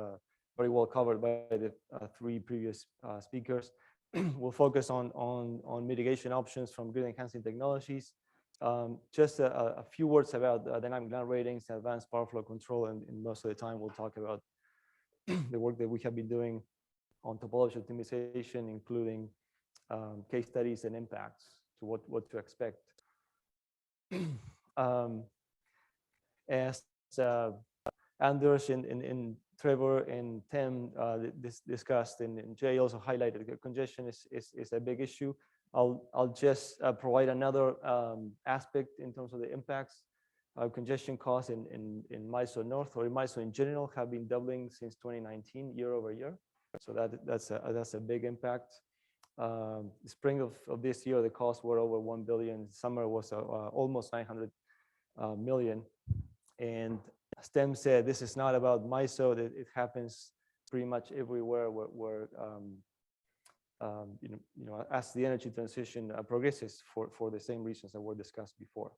very well covered by the three previous speakers. We'll focus on mitigation options from grid enhancing technologies. Just a few words about dynamic land ratings, advanced power flow control, and most of the time we'll talk about the work that we have been doing on topology optimization, including case studies and impacts to what to expect. As Anders and Trevor and Tim discussed, and Jay also highlighted, congestion is a big issue. I'll just provide another aspect in terms of the impacts. Congestion costs in MISO North, or in MISO in general, have been doubling since 2019, year over year. So that's a big impact. The spring of this year, the costs were over 1 billion. Summer was almost 900 million. And as Tim said, this is not about MISO. That it happens pretty much everywhere where as the energy transition progresses for the same reasons that were discussed before.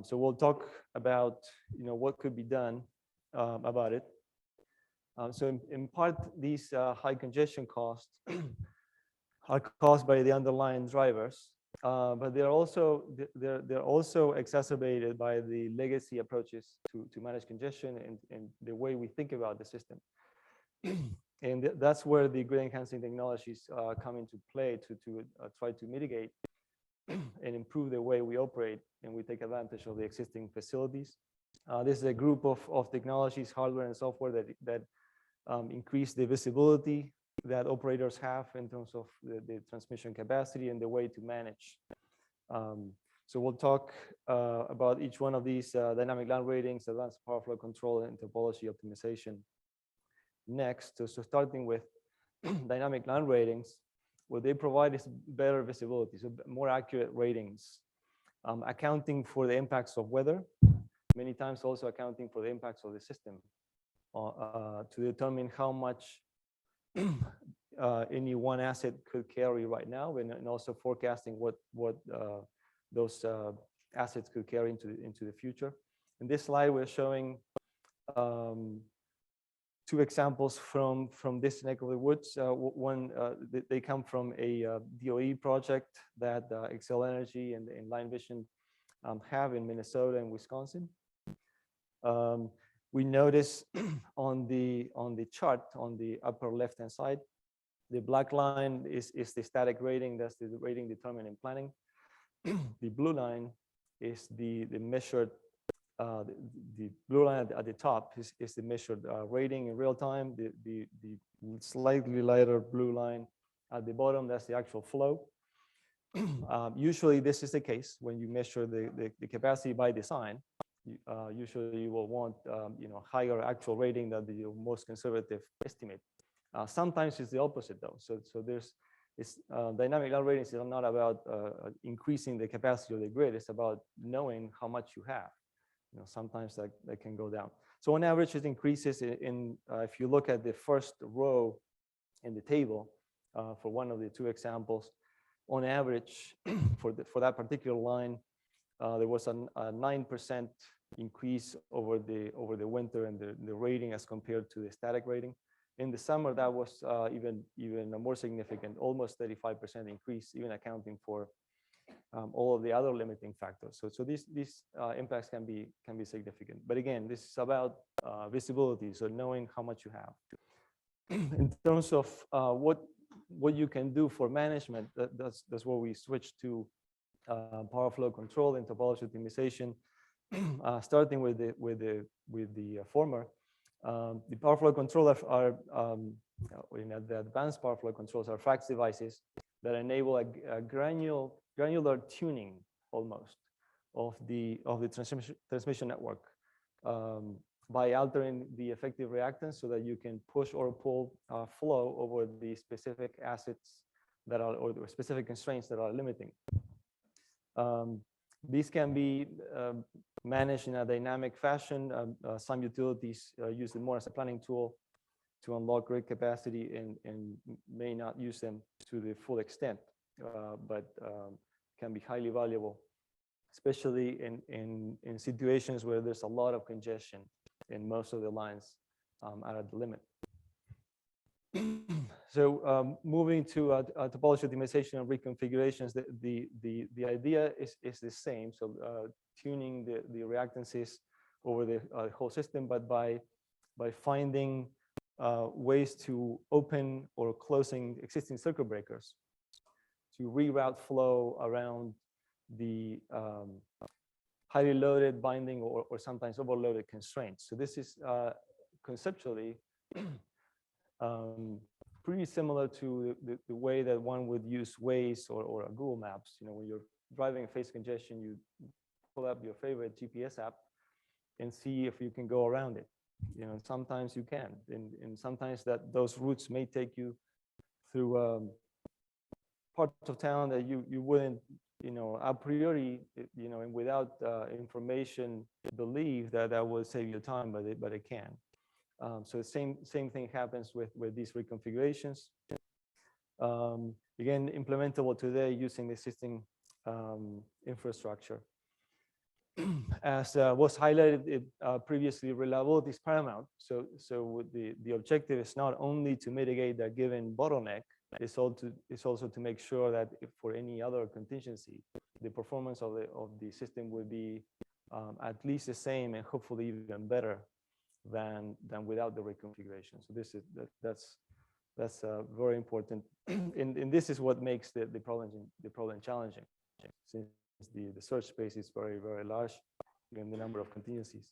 So we'll talk about what could be done about it. So in part, these high congestion costs are caused by the underlying drivers, but they're also exacerbated by the legacy approaches to manage congestion and the way we think about the system. And that's where the grid enhancing technologies come into play to try to mitigate and improve the way we operate and we take advantage of the existing facilities. This is a group of technologies, hardware and software that increase the visibility that operators have in terms of the transmission capacity and the way to manage. So we'll talk about each one of these dynamic land ratings, advanced power flow control, and topology optimization next. So starting with dynamic land ratings, what they provide is better visibility, so more accurate ratings, accounting for the impacts of weather, many times also accounting for the impacts of the system to determine how much any one asset could carry right now, and also forecasting what those assets could carry into the future. In this slide, we're showing two examples from this neck of the woods. One, they come from a DOE project that Xcel Energy and Line Vision have in Minnesota and Wisconsin. We notice on the chart on the upper left-hand side, the black line is the static rating. That's the rating determined in planning. The blue line is the measured. The blue line at the top is the measured rating in real time. The slightly lighter blue line at the bottom, that's the actual flow. Usually this is the case when you measure the capacity by design. Usually you will want higher actual rating than the most conservative estimate. Sometimes it's the opposite though. So there's dynamic land ratings are not about increasing the capacity of the grid. It's about knowing how much you have. sometimes that can go down. So on average, it increases if you look at the first row in the table for one of the two examples, on average for that particular line, there was a 9% increase over the winter and the rating as compared to the static rating. In the summer, that was even more significant, almost 35% increase, even accounting for all of the other limiting factors. So these impacts can be significant. But again, this is about visibility, so knowing how much you have. In terms of what you can do for management, that's where we switch to power flow control and topology optimization. Starting with the former, the power flow controllers are the advanced power flow controls are FACS devices that enable a granular tuning almost of the transmission network by altering the effective reactance so that you can push or pull flow over the specific assets that are, or the specific constraints that are limiting. These can be managed in a dynamic fashion. Some utilities use it more as a planning tool to unlock grid capacity and may not use them to the full extent, but can be highly valuable, especially in situations where there's a lot of congestion in most of the lines at the limit. So moving to topology optimization and reconfigurations, the idea is the same. So tuning the reactances over the whole system, but by finding ways to open or closing existing circuit breakers to reroute flow around the highly loaded binding or sometimes overloaded constraints. So this is conceptually pretty similar to the way that one would use Waze or Google Maps. When you're driving face congestion, you pull up your favorite GPS app and see if you can go around it. Sometimes you can, and sometimes those routes may take you through parts of town that you wouldn't, a priori, and without information, believe that will save you time, but it can. So the same thing happens with these reconfigurations. Again, implementable today using the existing infrastructure. As was highlighted previously, reliability is paramount. So the objective is not only to mitigate that given bottleneck, it's also to make sure that if for any other contingency, the performance of the system would be at least the same and hopefully even better than without the reconfiguration. So that's very important, and this is what makes the problem challenging, since the search space is very, very large given the number of contingencies.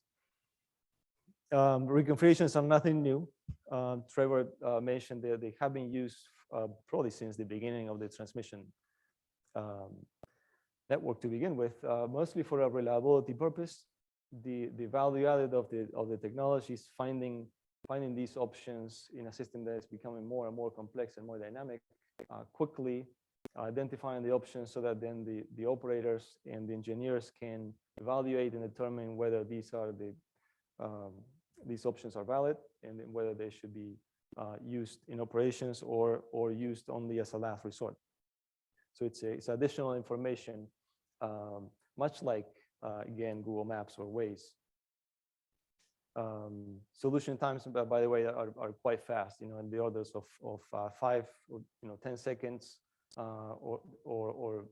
Reconfigurations are nothing new. Trevor mentioned that they have been used probably since the beginning of the transmission network to begin with, mostly for a reliability purpose. The value added of the technology is finding these options in a system that is becoming more and more complex and more dynamic, quickly identifying the options so that then the operators and the engineers can evaluate and determine whether these options are valid and then whether they should be used in operations or used only as a last resort. So it's additional information, much like again Google Maps or Waze. Solution times, by the way, are quite fast, in the orders of 5 or 10 seconds, or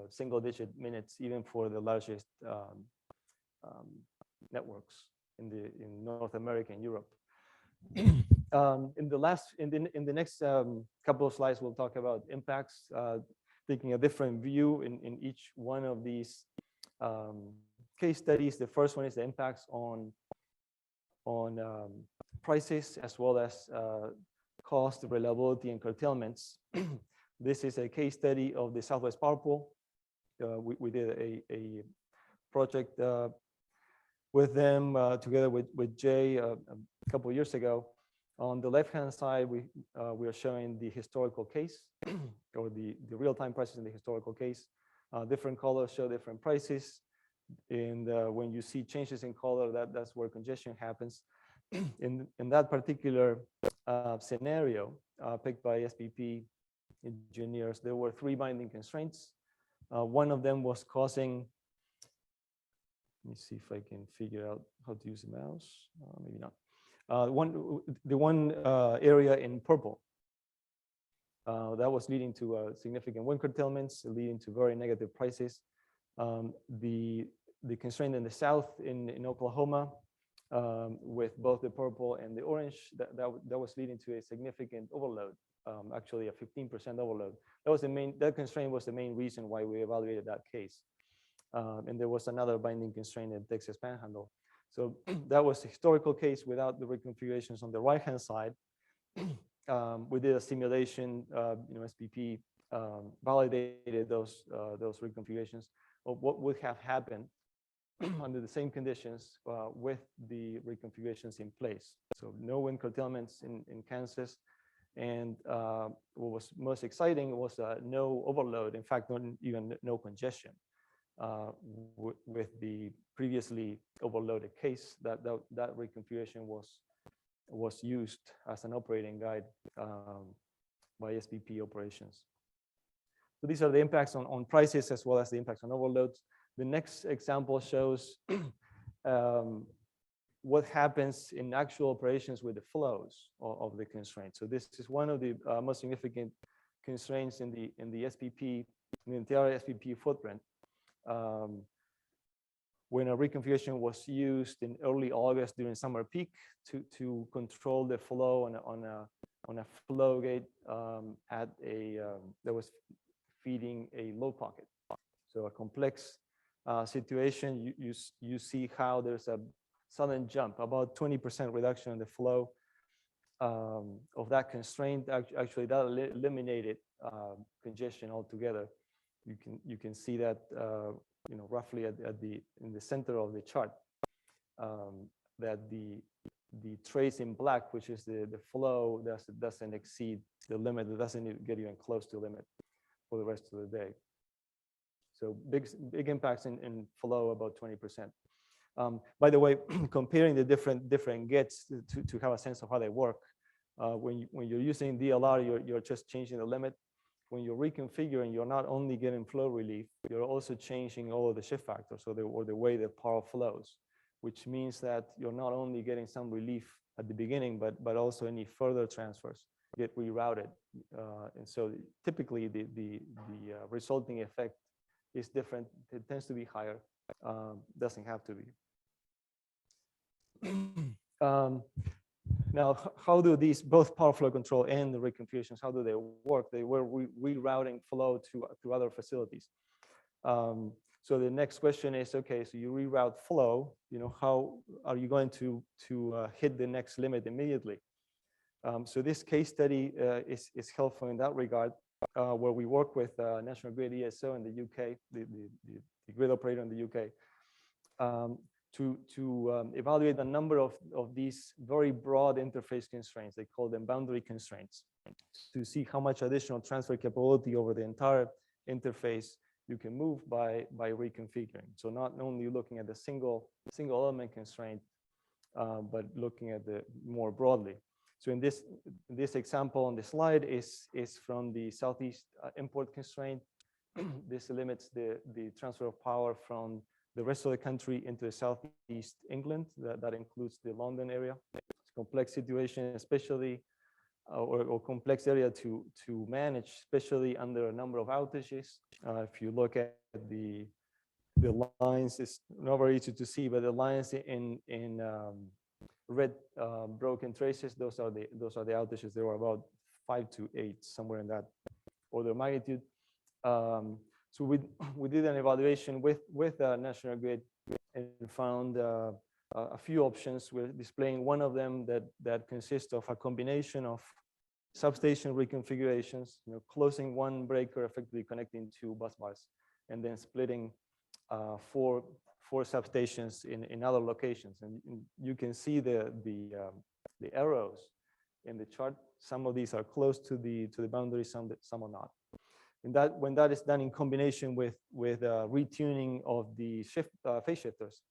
single-digit minutes, even for the largest networks in North America and Europe. In the next couple of slides, we'll talk about impacts, taking a different view in each one of these case studies. The first one is the impacts on prices as well as cost, reliability, and curtailments. This is a case study of the Southwest Power Pool. We did a project with them together with Jay a couple of years ago. On the left-hand side, we are showing the historical case or the real-time prices in the historical case. Different colors show different prices. And when you see changes in color, that's where congestion happens. In that particular scenario picked by SPP engineers, there were 3 binding constraints. One of them was causing, let me see if I can figure out how to use the mouse. Maybe not. The one area in purple that was leading to significant wind curtailments, leading to very negative prices. The constraint in the south in Oklahoma, with both the purple and the orange, that was leading to a significant overload, actually a 15% overload. That constraint was the main reason why we evaluated that case. And there was another binding constraint in Texas Panhandle. So that was a historical case without the reconfigurations on the right-hand side. We did a simulation, SPP validated those reconfigurations of what would have happened under the same conditions with the reconfigurations in place. So no wind curtailments in Kansas. And what was most exciting was no overload. In fact, not even no congestion with the previously overloaded case. That reconfiguration was used as an operating guide by SPP operations. So these are the impacts on prices as well as the impacts on overloads. The next example shows what happens in actual operations with the flows of the constraints. So this is one of the most significant constraints in the SPP, in the entire SPP footprint. When a reconfiguration was used in early August during summer peak to control the flow on a flow gate that was feeding a load pocket. So a complex situation. You see how there's a sudden jump, about 20% reduction in the flow of that constraint. Actually, that eliminated congestion altogether. You can see that roughly in the center of the chart, that the trace in black, which is the flow, doesn't exceed the limit. It doesn't get even close to the limit for the rest of the day. So big impacts in flow, about 20%. By the way, comparing the different gates to have a sense of how they work, when you're using DLR, you're just changing the limit. When you're reconfiguring, you're not only getting flow relief, you're also changing all of the shift factors or the way the power flows, which means that you're not only getting some relief at the beginning, but also any further transfers get rerouted. And so typically the resulting effect is different. It tends to be higher, doesn't have to be. Now, how do these, both power flow control and the reconfigurations, how do they work? They were rerouting flow to other facilities. So the next question is, okay, so you reroute flow, how are you going to hit the next limit immediately? So this case study is helpful in that regard, where we work with National Grid ESO in the UK, the grid operator in the UK, to evaluate a number of these very broad interface constraints. They call them boundary constraints, to see how much additional transfer capability over the entire interface you can move by reconfiguring. So not only looking at the single element constraint, but looking at the more broadly. So in this example on the slide is from the Southeast import constraint. This limits the transfer of power from the rest of the country into Southeast England. That includes the London area. It's a complex situation, especially, or complex area to manage, especially under a number of outages. If you look at the lines, it's not very easy to see, but the lines in red broken traces, those are the outages. There were about 5 to 8, somewhere in that order of magnitude. So we did an evaluation with National Grid and found a few options. We're displaying one of them that consists of a combination of substation reconfigurations, closing one breaker, effectively connecting 2 bus bars, and then splitting 4 substations in other locations. And you can see the arrows in the chart. Some of these are close to the boundary, some are not. when that is done in combination with retuning of the phase shifters,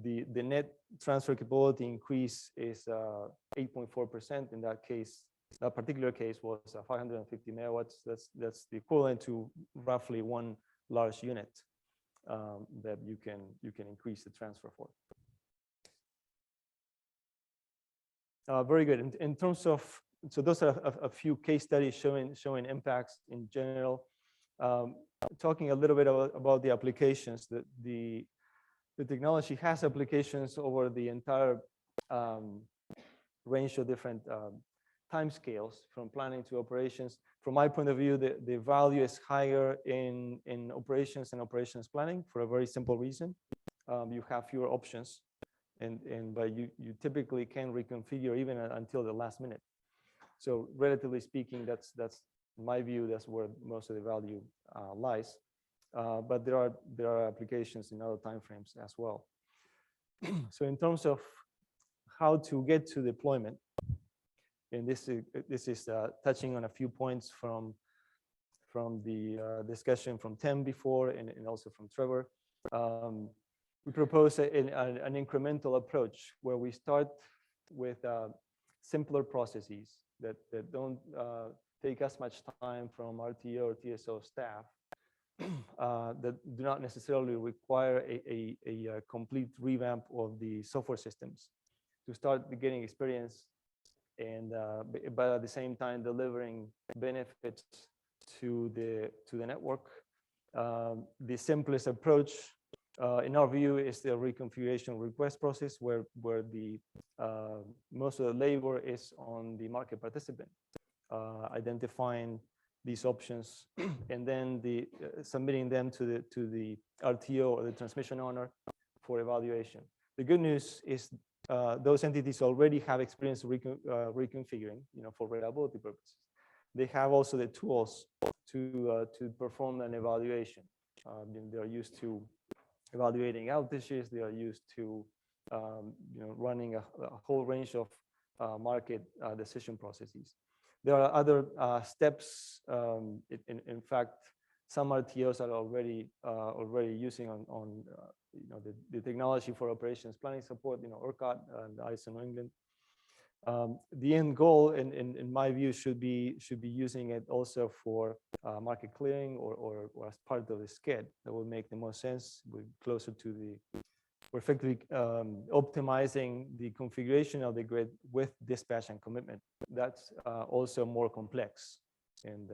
the net transfer capability increase is 8.4%. In that case, that particular case was 550 megawatts. That's the equivalent to roughly one large unit that you can increase the transfer for. Very good. In terms of, so those are a few case studies showing impacts in general. Talking a little bit about the applications, the technology has applications over the entire range of different time scales, from planning to operations. From my point of view, the value is higher in operations and operations planning for a very simple reason. You have fewer options, but you typically can reconfigure even until the last minute. So relatively speaking, that's my view. That's where most of the value lies. But there are applications in other timeframes as well. So in terms of how to get to deployment, and this is touching on a few points from the discussion from Tim before, and also from Trevor. We propose an incremental approach where we start with simpler processes that don't take as much time from RTO or TSO staff, that do not necessarily require a complete revamp of the software systems, to start getting experience, and but at the same time delivering benefits to the network. The simplest approach, in our view, is the reconfiguration request process, where the most of the labor is on the market participant, identifying these options and then submitting them to the RTO or the transmission owner for evaluation. The good news is those entities already have experience reconfiguring, for reliability purposes. They have also the tools to perform an evaluation. They are used to evaluating outages. They are used to running a whole range of market decision processes. There are other steps. In fact, some RTOs are already using on the technology for operations planning support. ERCOT and ISO New England. The end goal, in my view, should be using it also for market clearing or as part of the SCED. That will make the most sense. We're closer to we're effectively optimizing the configuration of the grid with dispatch and commitment. That's also more complex, and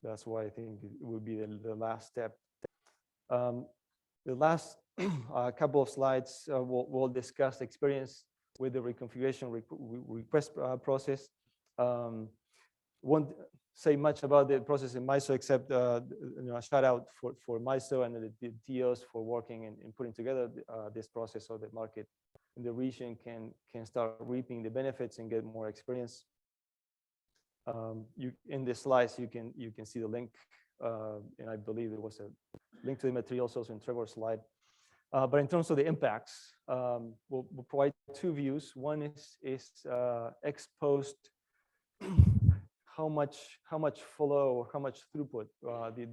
that's why I think it would be the last step. The last couple of slides will discuss experience with the reconfiguration request process. Won't say much about the process in MISO, except a shout out for MISO and the TOs for working and putting together this process, so that market in the region can start reaping the benefits and get more experience. In the slides, you can see the link, and I believe there was a link to the materials also in Trevor's slide. But in terms of the impacts, we'll provide two views. One is ex post, how much flow or how much throughput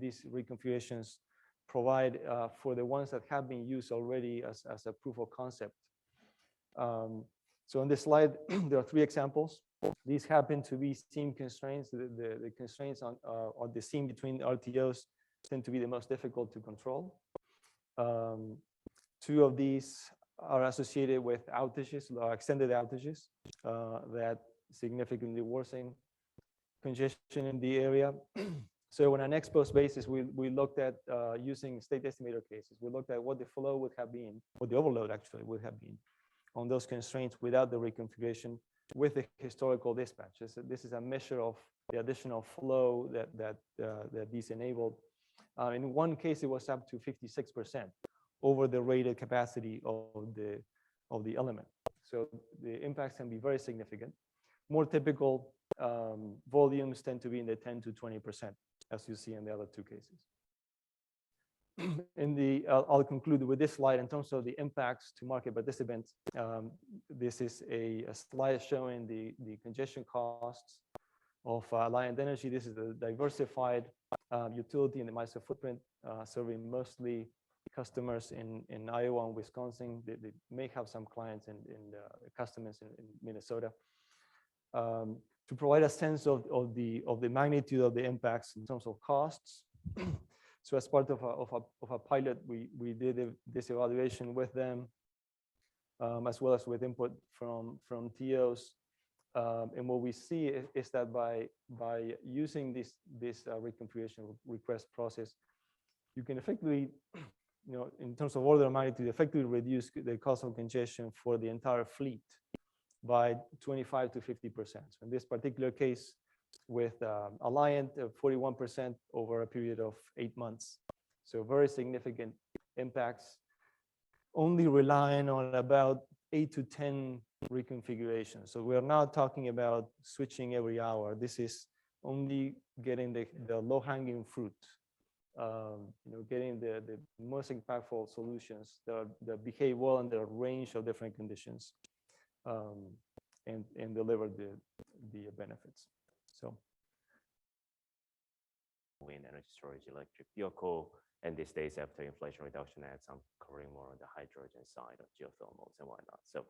these reconfigurations provide for the ones that have been used already as a proof of concept. So on this slide, there are three examples. These happen to be seam constraints. The constraints on the seam between RTOs tend to be the most difficult to control. Two of these are associated with outages, extended outages, that significantly worsen congestion in the area. So on an ex post basis, we looked at using state estimator cases. We looked at what the flow would have been, what the overload actually would have been on those constraints without the reconfiguration with the historical dispatch. This is a measure of the additional flow that these enabled. In one case, it was up to 56% over the rated capacity of the element. So the impacts can be very significant. More typical volumes tend to be in the 10 to 20%, as you see in the other two cases. I'll conclude with this slide in terms of the impacts to market participants. This is a slide showing the congestion costs Alliant Energy. This is a diversified utility in the MISO footprint, serving mostly customers in Iowa and Wisconsin. They may have some clients and customers in Minnesota. To provide a sense of the magnitude of the impacts in terms of costs. So as part of a pilot, we did this evaluation with them, as well as with input from TOs. And what we see is that by using this reconfiguration request process, you can effectively, in terms of order of magnitude, effectively reduce the cost of congestion for the entire fleet by 25 to 50%. So in this particular case, with Alliant, 41% over a period of 8 months. So very significant impacts, only relying on about 8 to 10 reconfigurations. So we are not talking about switching every hour. This is only getting the low-hanging fruit, getting the most impactful solutions that behave well under a range of different conditions, and deliver the benefits. So, wind energy storage, electric vehicle, and these days after Inflation Reduction Act, I'm covering more on the hydrogen side of geothermals and whatnot. So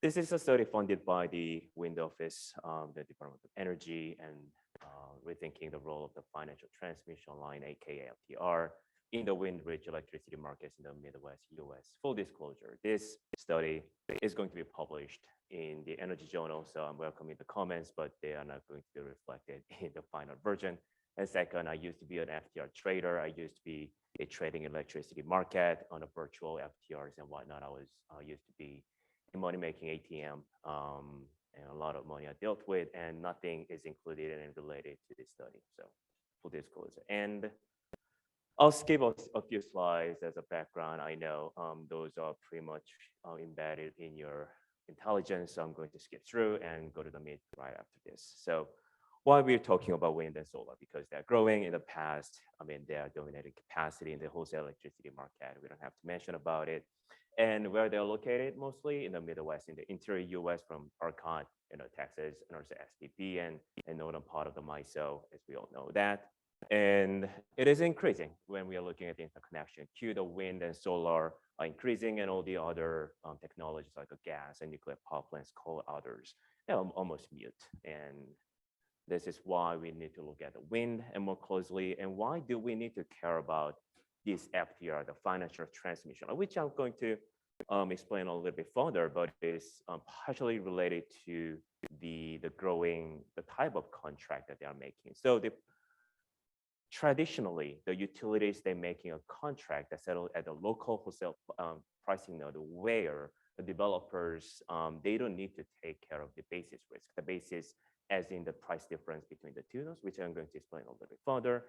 this is a study funded by the Wind Office, the Department of Energy, and rethinking the role of the financial transmission line, aka FTR, in the wind-rich electricity markets in the Midwest US. Full disclosure, this study is going to be published in the Energy Journal, so I'm welcoming the comments, but they are not going to be reflected in the final version. And second, I used to be an FTR trader. I used to be a trading electricity market on a virtual FTRs and whatnot. I used to be a money-making ATM, and a lot of money I dealt with, and nothing is included and related to this study. So full disclosure. And I'll skip a few slides as a background. I know those are pretty much embedded in your intelligence. So I'm going to skip through and go to the mid right after this. So why we're talking about wind and solar, because they're growing in the past. I mean, they are dominating capacity in the wholesale electricity market. We don't have to mention about it. And where they're located, mostly in the Midwest, in the interior US, from ERCOT, Texas, and also SPP, and northern part of the MISO, as we all know that. And it is increasing when we are looking at the interconnection queue. The wind and solar are increasing, and all the other technologies like gas and nuclear power plants, coal, others, they're almost mute. And this is why we need to look at the wind and more closely. And why do we need to care about this FTR, the financial transmission, which I'm going to explain a little bit further, but it's partially related to the type of contract that they are making. So traditionally, the utilities, they're making a contract that settled at the local wholesale pricing node, where the developers, they don't need to take care of the basis risk. The basis as in the price difference between the two nodes, which I'm going to explain a little bit further.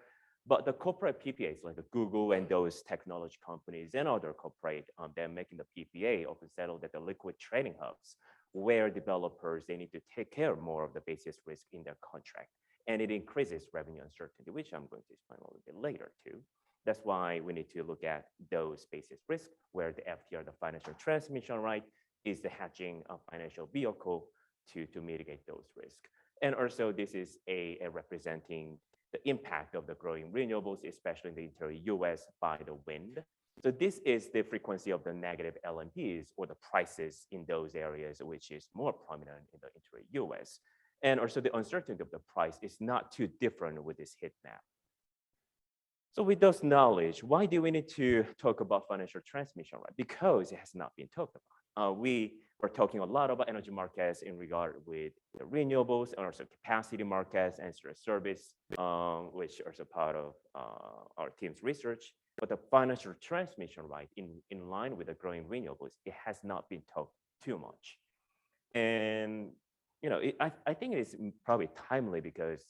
But the corporate PPAs, like the Google and those technology companies and other corporate, they're making the PPA often settled at the liquid trading hubs, where developers, they need to take care more of the basis risk in their contract. And it increases revenue uncertainty, which I'm going to explain a little bit later too. That's why we need to look at those basis risks, where the FTR, the financial transmission right, is the hedging financial vehicle to mitigate those risks. And also, this is a representing the impact of the growing renewables, especially in the interior US, by the wind. So this is the frequency of the negative LMPs, or the prices in those areas, which is more prominent in the interior US. And also the uncertainty of the price is not too different with this heat map. So with those knowledge, why do we need to talk about financial transmission, right? Because it has not been talked about. We were talking a lot about energy markets in regard with the renewables, and also capacity markets and service, which are also part of our team's research. But the financial transmission, right, in line with the growing renewables, it has not been talked too much. And I think it is probably timely, because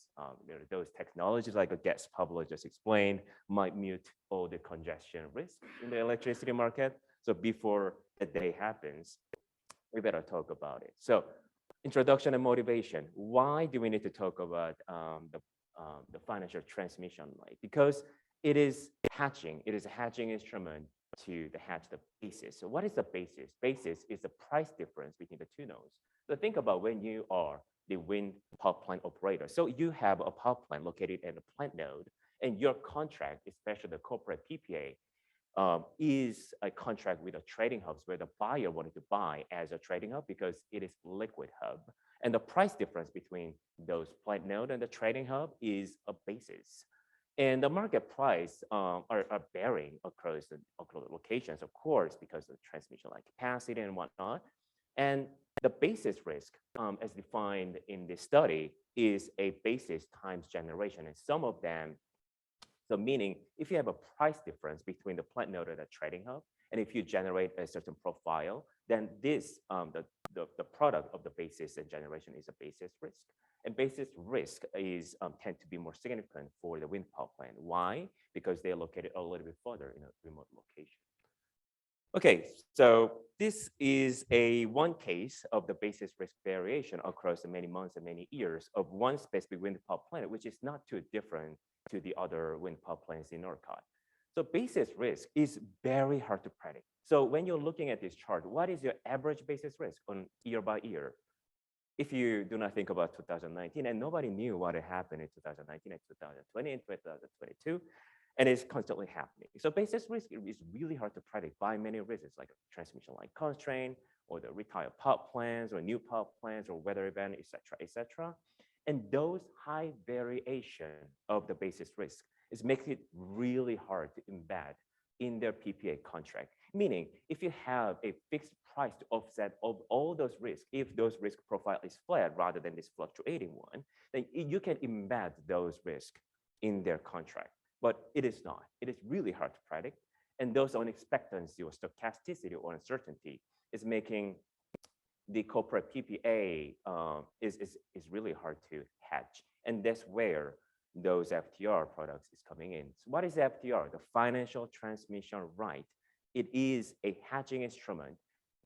those technologies like a gas Pablo just explained might mute all the congestion risk in the electricity market. So before the day happens, we better talk about it. So introduction and motivation. Why do we need to talk about the financial transmission right? Because it is hatching. It is a hatching instrument to hatch the basis. So what is the basis? Basis is the price difference between the two nodes. So think about when you are the wind power plant operator. So you have a power plant located in a plant node, and your contract, especially the corporate PPA, is a contract with a trading hubs where the buyer wanted to buy as a trading hub because it is liquid hub. And the price difference between those plant node and the trading hub is a basis. And the market price are varying across the locations, of course, because of transmission line capacity and whatnot. And the basis risk, as defined in this study, is a basis times generation. And some of them, so meaning if you have a price difference between the plant node and the trading hub, and if you generate a certain profile, then this, the product of the basis and generation is a basis risk. And basis risk is tend to be more significant for the wind power plant. Why? Because they're located a little bit further in a remote location. Okay, so this is one case of the basis risk variation across the many months and many years of one specific wind power plant, which is not too different to the other wind power plants in ERCOT. So basis risk is very hard to predict. So when you're looking at this chart, what is your average basis risk on year by year? If you do not think about 2019, and nobody knew what had happened in 2019 and 2020 and 2022, and it's constantly happening. So basis risk is really hard to predict by many reasons, like transmission line constraint, or the retired power plants, or new power plants, or weather event, et cetera, et cetera. And those high variation of the basis risk is making it really hard to embed in their PPA contract. Meaning, if you have a fixed price to offset of all those risks, if those risk profile is flat rather than this fluctuating one, then you can embed those risks in their contract. But it is not. It is really hard to predict. And those unexpectancy or stochasticity or uncertainty is making the corporate PPA is really hard to hedge. And that's where those FTR products is coming in. So what is FTR? The financial transmission right. It is a hedging instrument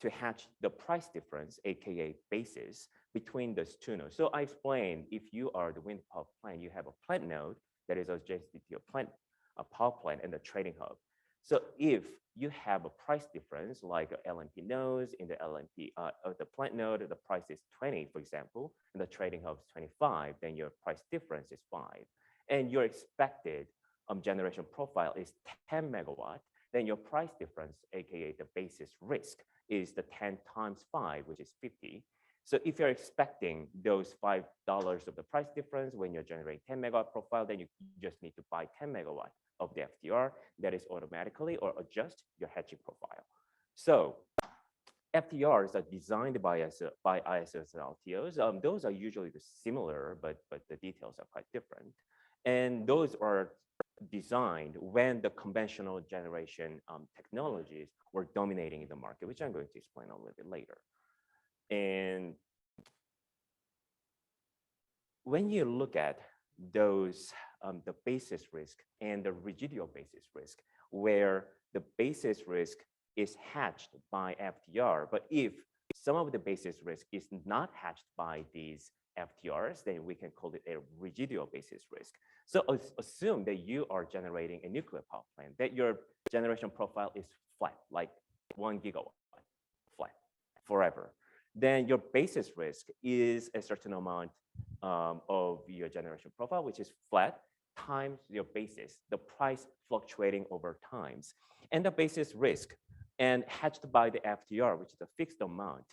to hedge the price difference, AKA basis, between those two nodes. So I explained, if you are the wind power plant, you have a plant node that is adjacent to your plant, a power plant and the trading hub. So if you have a price difference, like LNP nodes in the LNP of the plant node, the price is 20, for example, and the trading hub is 25, then your price difference is 5. And your expected generation profile is 10 megawatt, then your price difference, AKA the basis risk, is the 10 times 5, which is 50. So if you're expecting those $5 of the price difference when you're generating 10 megawatt profile, then you just need to buy 10 megawatt of the FTR. That is automatically or adjust your hedging profile. So FTRs are designed by ISOs and RTOs. Those are usually similar, but the details are quite different. And those are designed when the conventional generation technologies were dominating in the market, which I'm going to explain a little bit later. And when you look at those, the basis risk and the residual basis risk, where the basis risk is hedged by FTR, but if some of the basis risk is not hedged by these FTRs, then we can call it a residual basis risk. So assume that you are generating a nuclear power plant, that your generation profile is flat, like 1 gigawatt, flat, forever. Then your basis risk is a certain amount of your generation profile, which is flat, times your basis, the price fluctuating over times. And the basis risk, and hedged by the FTR, which is a fixed amount,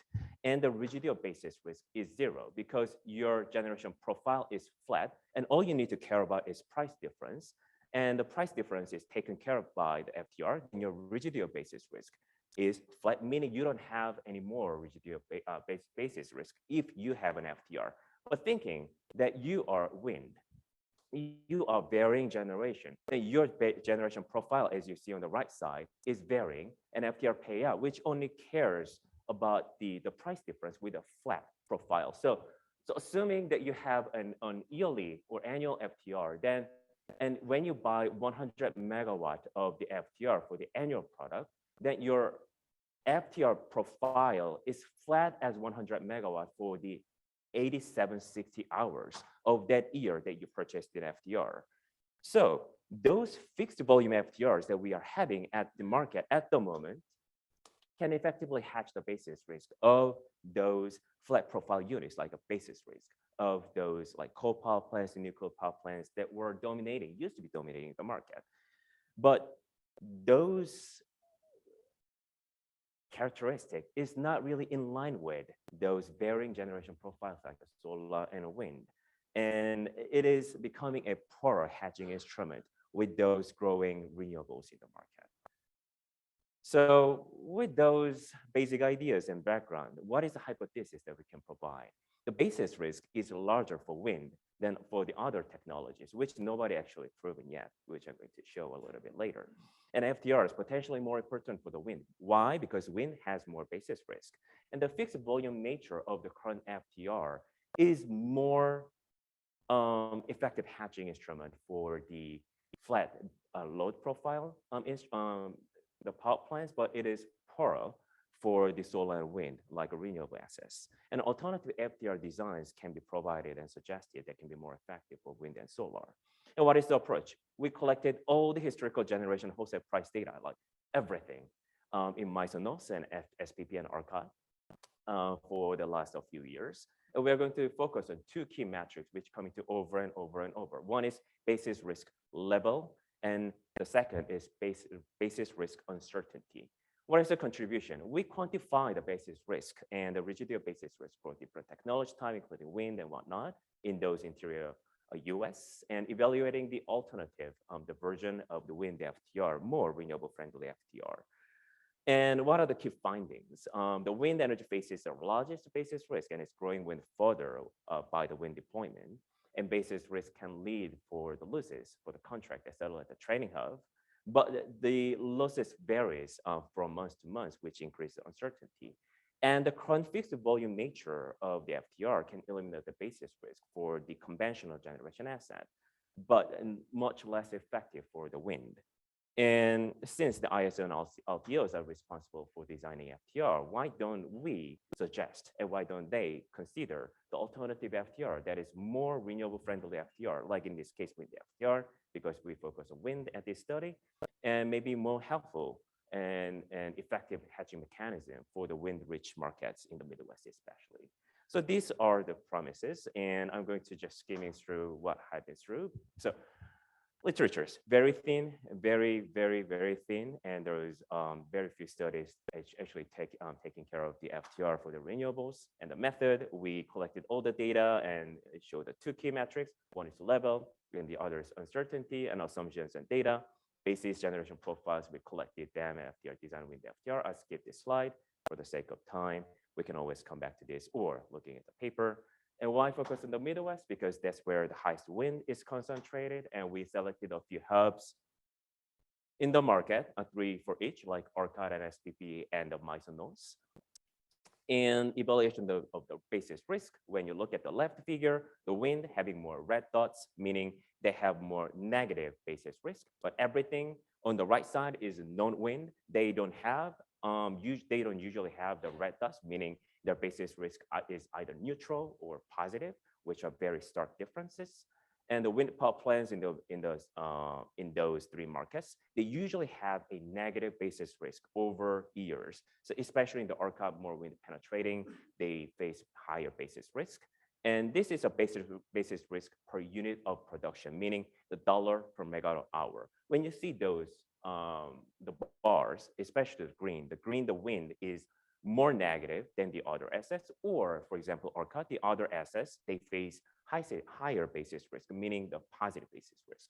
and the residual basis risk is 0 because your generation profile is flat, and all you need to care about is price difference. And the price difference is taken care of by the FTR, and your residual basis risk is flat, meaning you don't have any more residual basis risk if you have an FTR. But thinking that you are wind, you are varying generation, and your generation profile, as you see on the right side, is varying, and FTR payout, which only cares about the price difference with a flat profile. So assuming that you have an yearly or annual FTR, then, and when you buy 100 megawatt of the FTR for the annual product, then your FTR profile is flat as 100 megawatt for the 8760 hours of that year that you purchased an FTR. So those fixed volume FTRs that we are having at the market at the moment can effectively hedge the basis risk of those flat profile units, like a basis risk. of those like coal power plants and nuclear power plants that were dominating, used to be dominating the market. But those characteristic is not really in line with those varying generation profiles like the solar and wind. And it is becoming a poorer hedging instrument with those growing renewables in the market. So with those basic ideas and background, what is the hypothesis that we can provide? The basis risk is larger for wind than for the other technologies, which nobody actually proven yet, which I'm going to show a little bit later. And FTR is potentially more important for the wind. Why? Because wind has more basis risk. And the fixed volume nature of the current FTR is more effective hedging instrument for the flat load profile the power plants, but it is poorer for the solar and wind, like renewable assets. And alternative FTR designs can be provided and suggested that can be more effective for wind and solar. And what is the approach? We collected all the historical generation wholesale price data, like everything in MISO and SPP and ERCOT for the last few years. And we're going to focus on two key metrics, which come into over and over and over. One is basis risk level, and the second is basis risk uncertainty. What is the contribution? We quantify the basis risk and the rigidity of basis risk for different technology type, including wind and whatnot, in those interior US, and evaluating the alternative, the version of the wind FTR, more renewable friendly FTR. And what are the key findings? The wind energy faces the largest basis risk, and it's growing wind further by the wind deployment. And basis risk can lead for the losses for the contract that settle at the trading hub. But the losses varies from month to month, which increases the uncertainty. And the current fixed volume nature of the FTR can eliminate the basis risk for the conventional generation asset, but much less effective for the wind. And since the ISO and LTOs are responsible for designing FTR, why don't we suggest and why don't they consider the alternative FTR that is more renewable friendly FTR, like in this case with the FTR, because we focus on wind at this study, and maybe more helpful and effective hedging mechanism for the wind-rich markets in the Midwest especially. So these are the promises, and I'm going to just skimming through what I've been through. So literature is very thin, very, very, very thin, and there is very few studies actually taking care of the FTR for the renewables. And the method, we collected all the data and it showed the two key metrics. One is level, and the other is uncertainty and assumptions and data. Basis generation profiles, we collected them and FTR design with the FTR. I'll skip this slide for the sake of time. We can always come back to this or looking at the paper. And why focus on the Midwest? Because that's where the highest wind is concentrated. And we selected a few hubs in the market, 3 for each, like ERCOT and SPP and the MISO nodes. And evaluation of the basis risk, when you look at the left figure, the wind having more red dots, meaning they have more negative basis risk, but everything on the right side is non-wind. They don't usually have the red dots, meaning their basis risk is either neutral or positive, which are very stark differences. And the wind power plants in those three markets, they usually have a negative basis risk over years. So especially in the ERCOT, more wind penetrating, they face higher basis risk. And this is a basis risk per unit of production, meaning the dollar per megawatt hour. When you see those, the bars, especially the wind is more negative than the other assets, or for example, ERCOT, the other assets, they face higher basis risk, meaning the positive basis risk.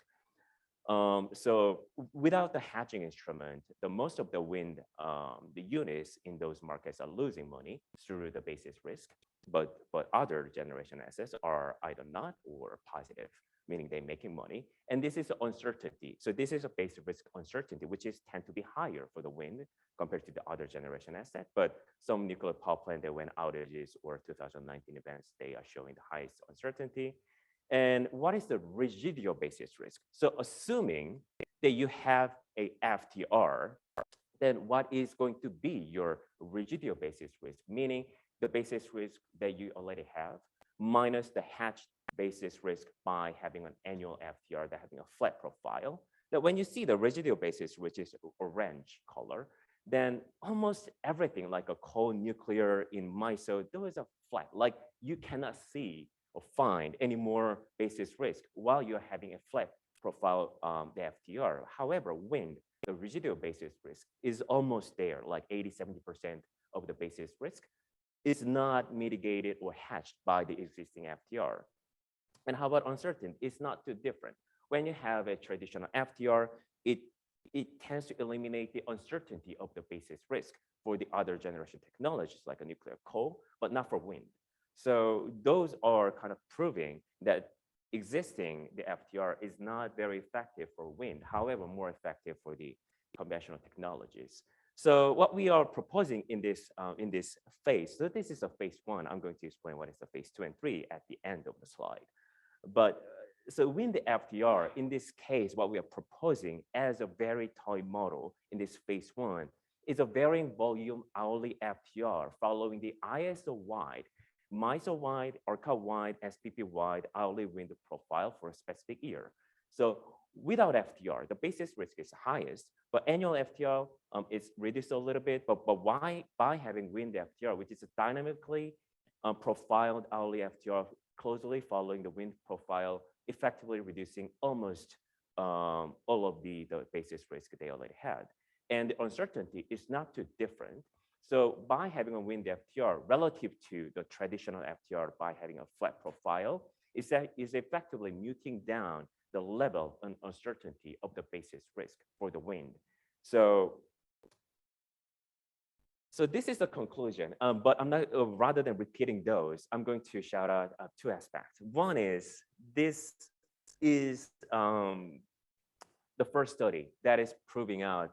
So without the hedging instrument, most of the wind, the units in those markets are losing money through the basis risk, but other generation assets are either not or positive, meaning they're making money. And this is uncertainty. So this is a basis risk uncertainty, which tend to be higher for the wind compared to the other generation asset. But some nuclear power plant that went outages or 2019 events, they are showing the highest uncertainty. And what is the residual basis risk? So assuming that you have a FTR, then what is going to be your residual basis risk, meaning the basis risk that you already have minus the hedged basis risk by having an annual FTR that having a flat profile. That when you see the residual basis, which is orange color, then almost everything like a coal nuclear in MISO, there is a flat, like you cannot see or find any more basis risk while you're having a flat profile, the FTR. However, wind, the residual basis risk is almost there, like 80–70% of the basis risk is not mitigated or hedged by the existing FTR. And how about uncertainty? It's not too different. When you have a traditional FTR, it tends to eliminate the uncertainty of the basis risk for the other generation technologies like a nuclear coal, but not for wind. So those are kind of proving that existing, the FTR is not very effective for wind, however, more effective for the conventional technologies. So what we are proposing in this phase, so this is a phase 1. I'm going to explain what is the phase 2 and 3 at the end of the slide. But so wind the FTR, in this case, what we are proposing as a very toy model in this phase 1 is a varying volume hourly FTR following the ISO-wide, MISO-wide, ORCA-wide, SPP-wide hourly wind profile for a specific year. So without FTR, the basis risk is highest, but annual FTR is reduced a little bit. But why by having wind FTR, which is a dynamically profiled hourly FTR closely following the wind profile, effectively reducing almost all of the basis risk they already had. And the uncertainty is not too different. So by having a wind FTR relative to the traditional FTR, by having a flat profile, is effectively muting down the level and uncertainty of the basis risk for the wind. So this is the conclusion, but I'm not, rather than repeating those, I'm going to shout out 2 aspects. One is, this is the first study that is proving out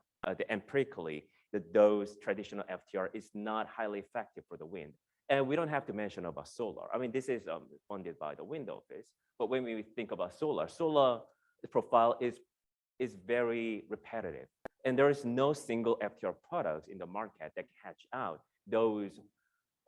empirically that those traditional FTR is not highly effective for the wind. And we don't have to mention about solar. I mean, this is funded by the wind office, but when we think about solar, the profile is very repetitive. And there is no single FTR product in the market that can hatch out those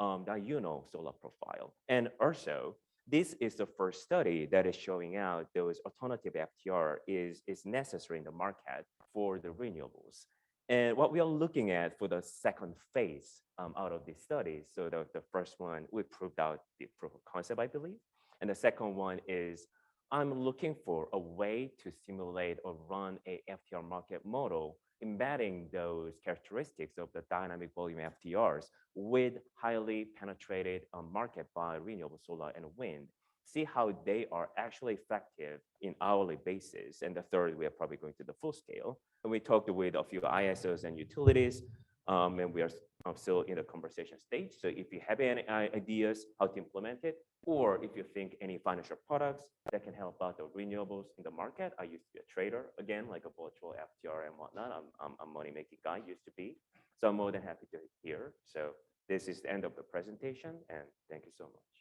solar profile. And also, this is the first study that is showing out those alternative FTR is necessary in the market for the renewables. And what we are looking at for the second phase out of these studies, so the first one, we proved out the proof of concept, I believe. And the second one is, I'm looking for a way to simulate or run a FTR market model, embedding those characteristics of the dynamic volume FTRs with highly penetrated market by renewable solar and wind. See how they are actually effective in hourly basis. And the third, we are probably going to the full scale. And we talked with a few ISOs and utilities, and we are still in the conversation stage. So if you have any ideas how to implement it, or if you think any financial products that can help out the renewables in the market, I used to be a trader, again, like a virtual FTR and whatnot. I'm a money-making guy, used to be. So I'm more than happy to hear. So this is the end of the presentation, and thank you so much.